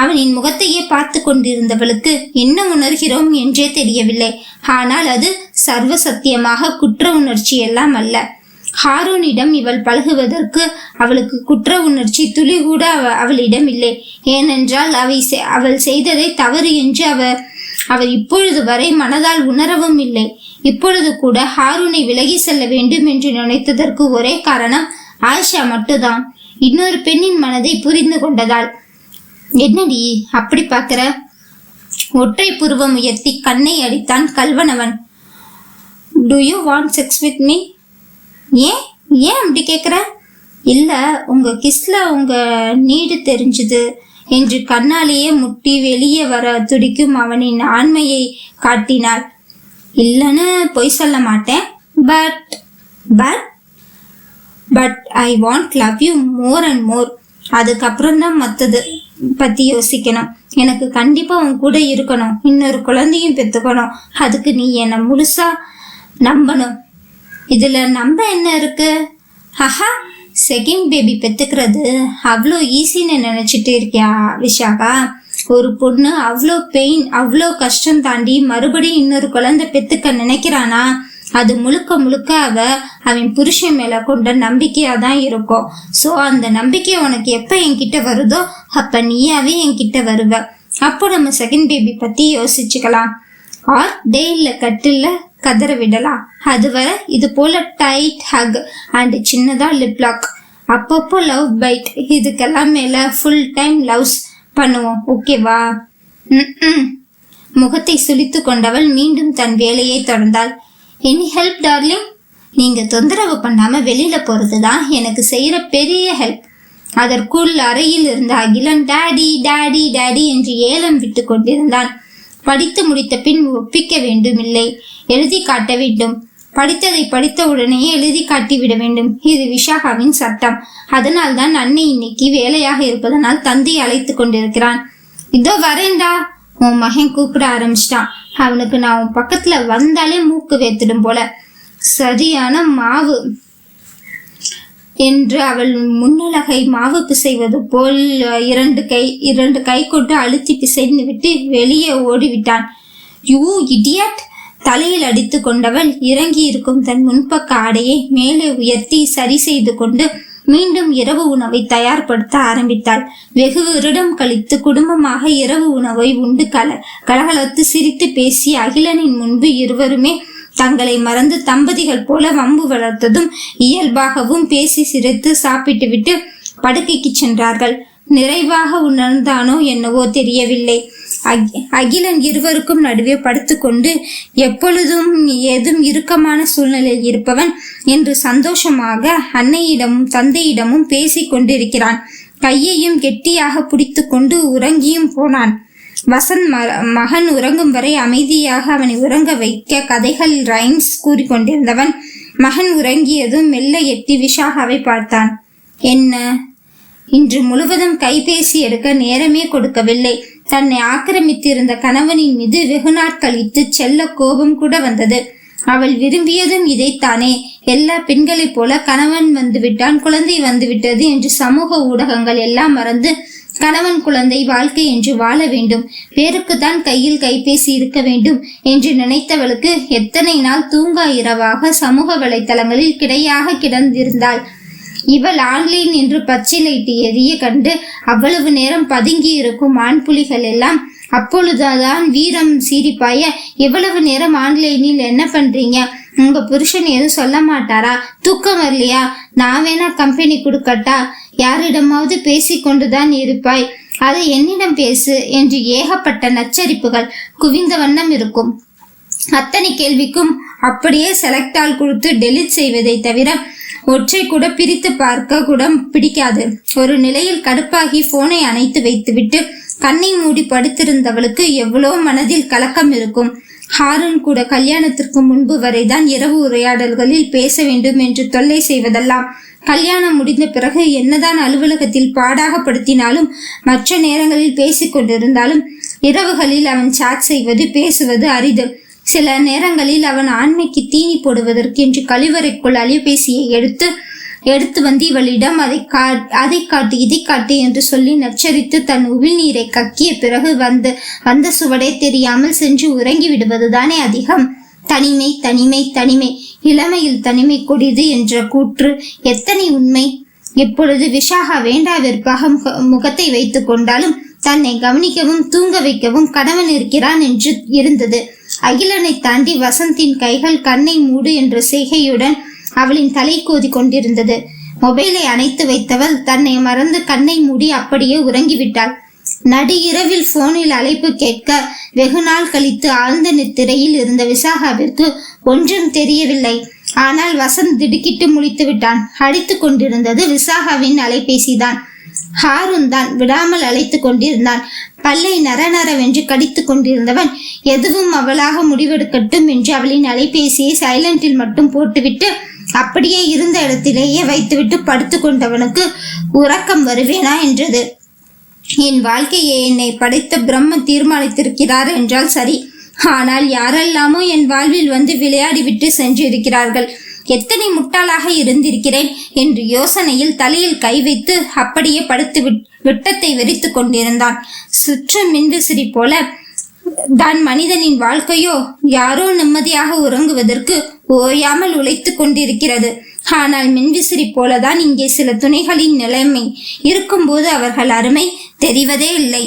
அவனின் முகத்தையே பார்த்து கொண்டிருந்தவளுக்கு என்ன உணர்கிறோம் என்றே தெரியவில்லை. ஆனால் அது சர்வ சத்தியமாக குற்ற உணர்ச்சி எல்லாம் அல்ல. ஹாரூனிடம் இவள் பழகுவதற்கு அவளுக்கு குற்ற உணர்ச்சி துளி கூட அவளிடம் இல்லை. ஏனென்றால் அவள் செய்ததை தவறு என்று அவர் இப்பொழுது வரை மனதால் உணரவும் இல்லை. இப்பொழுது கூட ஹாரூனை விலகி செல்ல வேண்டும் என்று நினைத்ததற்கு ஒரே காரணம் ஆயிஷா மட்டும்தான். இன்னொரு பெண்ணின் மனதை புரிந்து கொண்டதால். என்னடி அப்படி பார்க்கிற? ஒற்றை புருவம் உயர்த்தி கண்ணை அடித்தான் கல்வனவன். Do you want sex with me? ஏன் அப்படி கேட்குற? இல்லை, உங்க கிஸ்ல உங்க நீடு தெரிஞ்சுது என்று கண்ணாலேயே முட்டி வெளியே வர துடிக்கும் அவனின் ஆண்மையை காட்டினாள். இல்லைன்னு பொய் சொல்ல மாட்டேன். But I want love you more and more. அதுக்கப்புறம் தான் மற்றது பற்றி யோசிக்கணும். எனக்கு கண்டிப்பாக உன் கூட இருக்கணும், இன்னொரு குழந்தையும் பெற்றுக்கணும். அதுக்கு நீ என்னை முழுசா நம்பணும். இதில் நம்ப என்ன இருக்கு? ஹஹா, செகண்ட் பேபி பெற்றுக்கிறது அவ்வளோ ஈஸின்னு நினச்சிட்டு இருக்கியா விஷாகா? ஒரு பொண்ணு அவ்வளோ பெயின், அவ்வளோ கஷ்டம் தாண்டி மறுபடியும் இன்னொரு குழந்தை பெற்றுக்க நினைக்கிறானா? அது முழுக்க முழுக்க அவன் புருஷன் மேல கொண்ட நம்பிக்கையா தான் இருக்கும். ஸோ அந்த நம்பிக்கை உனக்கு எப்ப என்கிட்ட வருதோ அப்ப நீயாவே என்கிட்ட வருவ. அப்போ நம்ம செகண்ட் பேபி பத்தி யோசிச்சுக்கலாம். ஆர் டேயில கட்டில கதற விடலாம். அதுவரை இது போல டைட் ஹக் அண்ட் சின்னதா லிப் லாக், அப்பப்போ லவ் பைட், இதுக்கெல்லாம் மேல ஃபுல் டைம் லவ்ஸ் பண்ணுவோம். ஓகேவா? முகத்தை சுளித்து கொண்டவள் மீண்டும் தன் வேலையை தொடர்ந்தாள். Any help darling? நீங்க தொந்தரவு பண்ணாம வெளியில போறதுதான் எனக்கு செய்யற பெரிய ஹெல்ப். அதற்குள் அறையில் இருந்த அகிலன் டாடி டாடி டாடி என்று ஏலம் விட்டு கொண்டிருந்தான். படித்து முடித்த பின் ஒப்பிக்க வேண்டும், இல்லை எழுதி காட்ட வேண்டும். படித்ததை படித்த உடனேயே எழுதி காட்டிவிட வேண்டும். இது விஷாகாவின் சட்டம். அதனால் தான் அன்னை இன்னைக்கு வேலையாக இருப்பதனால் தந்தை அழைத்து கொண்டிருக்கிறான். இதோ வரேன்டா, உன் மகன் கூப்பிட ஆரம்பிச்சிட்டான். அவனுக்கு நான் உன் பக்கத்துல வந்தாலே மூக்கு வேத்திடும் போல. சரியான மாவு என்று அவள் முன்னழகை மாவு பிசைவது போல் இரண்டு கை கொண்டு அழுத்தி பிசைந்து விட்டு வெளியே ஓடிவிட்டான். You idiot! தலையில் அடித்து கொண்டவள் இறங்கி இருக்கும் தன் முன்பக்க ஆடையை மேலே உயர்த்தி சரி செய்து கொண்டு மீண்டும் இரவு உணவை தயார்படுத்த ஆரம்பித்தாள். வெகு வருடம் கழித்து குடும்பமாக இரவு உணவை உண்டு கலகலத்து சிரித்து பேசி அகிலனின் முன்பு இருவருமே தங்களை மறந்து தம்பதிகள் போல வம்பு வளர்த்ததும் இயல்பாகவும் பேசி சிரித்து சாப்பிட்டு விட்டு படுக்கைக்கு சென்றார்கள். நிறைவாக உணர்ந்தானோ என்னவோ தெரியவில்லை. அகிலன் இருவருக்கும் நடுவே படுத்துக்கொண்டு எப்பொழுதும் ஏதும் இறுக்கமான சூழ்நிலையில் இருப்பவன் என்று சந்தோஷமாக அன்னையிடமும் தந்தையிடமும் பேசி கொண்டிருக்கிறான். கையையும் கெட்டியாக பிடித்து கொண்டு உறங்கியும் போனான். வசந்த் மகன் உறங்கும் வரை அமைதியாக அவனை உறங்க வைக்க கதைகள் ரைம்ஸ் கூறிக்கொண்டிருந்தவன் மகன் உறங்கியதும் மெல்ல எட்டி விஷாகாவை பார்த்தான். என்ன, இன்று முழுவதும் கைபேசி எடுக்க நேரமே கொடுக்கவில்லை. தன்னை ஆக்கிரமித்திருந்த கணவனின் மீது வெகு நாள் கழித்து செல்ல கோபம் கூட வந்தது. அவள் விரும்பியதும் இதைத்தானே. எல்லா பெண்களைப் போல கணவன் வந்துவிட்டான், குழந்தை வந்துவிட்டது என்று சமூக ஊடகங்கள் எல்லாம் மறந்து கணவன் குழந்தை வாழ்க்கை என்று வாழ வேண்டும், பேருக்குத்தான் கையில் கைபேசி இருக்க வேண்டும் என்று நினைத்தவளுக்கு எத்தனை நாள் தூங்கா இரவாக சமூக வலைத்தளங்களில் கிடையாக கிடந்திருந்தாள். இவள் ஆன்லைன் என்று பச்சை லைட்டு எரிய கண்டு அவ்வளவு நேரம் பதுங்கி இருக்கும் ஆண் புலிகள் எல்லாம் அப்பொழுதுதான் வீரம் சீரிப்பாய, எவ்வளவு நேரம் ஆன்லைனில் என்ன பண்றீங்க, உங்க புருஷன் எதுவும் சொல்ல மாட்டாரா, தூக்கம் வரலையா, நான் வேணா கம்பெனி கொடுக்கட்டா, யாரிடமாவது பேசி கொண்டுதான் இருப்பாய், அதை என்னிடம் பேசு என்று ஏகப்பட்ட நச்சரிப்புகள் குவிந்த வண்ணம் இருக்கும். அத்தனை கேள்விக்கும் அப்படியே செலக்ட் ஆல் கொடுத்து டெலிட் செய்வதை தவிர ஒற்றை கூட பிரித்து பார்க்க கூட பிடிக்காது. ஒரு நிலையில் கடுப்பாகி போனை அணைத்து வைத்துவிட்டு கண்ணை மூடி படுத்திருந்தவளுக்கு எவ்வளோ மனதில் கலக்கம் இருக்கும். ஹாரூன் கூட கல்யாணத்திற்கு முன்பு வரைதான் இரவு உரையாடல்களில் பேச வேண்டும் என்று தொல்லை செய்வதெல்லாம். கல்யாணம் முடிந்த பிறகு என்னதான் அலுவலகத்தில் பாடாகப்படுத்தினாலும் மற்ற நேரங்களில் பேசிக் கொண்டிருந்தாலும் இரவுகளில் அவன் சாட் செய்வது பேசுவது அரிது. சில நேரங்களில் அவன் ஆண்மைக்கு தீனி போடுவதற்கென்று கழிவறைக்குள் அலைபேசியை எடுத்து வந்து இவளிடம் அதை காட்டு இதை காட்டு என்று சொல்லி நச்சரித்து தன் உமிழ்நீரை கக்கிய பிறகு வந்த சுவடே தெரியாமல் சென்று உறங்கி விடுவதுதானே அதிகம். தனிமை தனிமை தனிமை, இளமையில் தனிமை கொடிது என்ற கூற்று எத்தனை உண்மை. இப்பொழுது விஷாகா வேண்டா வெறுப்பாக முகத்தை வைத்துக் கொண்டாலும் தன்னை கவனிக்கவும் தூங்க வைக்கவும் கணவன் இருக்கிறான் என்று இருந்தது. அகிலனை தாண்டி வசந்தின் கைகள் கண்ணை மூடு என்ற செய்கையுடன் அவளின் தலை கோதி கொண்டிருந்தது. மொபைலை அணைத்து வைத்தவள் தன்னை மறந்து கண்ணை மூடி அப்படியே உறங்கிவிட்டாள். நடு இரவில் போனில் அழைப்பு கேட்க வெகு நாள் கழித்து ஆழ்ந்த நித்திரையில் இருந்த விசாகாவிற்கு ஒன்றும் தெரியவில்லை. ஆனால் வசந்த் திடுக்கிட்டு முழித்து விட்டான். அடித்து கொண்டிருந்தது விசாகாவின் அலைபேசிதான். ஹாரூன் தான் விடாமல் அழைத்து கொண்டிருந்தான். பல்லை நரநரவென்று கடித்து கொண்டிருந்தவன் எதுவும் அவளாக முடிவெடுக்கட்டும் என்று அவளின் அலைபேசியை சைலண்டில் மட்டும் போட்டுவிட்டு அப்படியே இருந்த இடத்திலேயே வைத்துவிட்டு படுத்து கொண்டவனுக்கு உறக்கம் வருவேனா என்றது. என் வாழ்க்கையை என்னை படைத்த பிரம்ம தீர்மானித்திருக்கிறார் என்றால் சரி. ஆனால் யாரெல்லாமோ என் வாழ்வில் வந்து விளையாடிவிட்டு சென்றிருக்கிறார்கள். எத்தனை முட்டாளாக இருந்திருக்கிறேன் என்று யோசனையில் தலையில் கை வைத்து அப்படியே படுத்து விட்டத்தை வெறித்து கொண்டிருந்தான். சுற்றும் மின்விசிறி போல தான் மனிதனின் வாழ்க்கையோ யாரோ நிம்மதியாக உறங்குவதற்கு ஓயாமல் உழைத்து கொண்டிருக்கிறது. ஆனால் மின்விசிறி போலதான் இங்கே சில துணைகளின் நிலைமை இருக்கும்போது அவர்கள் அருமை தெரிவதே இல்லை.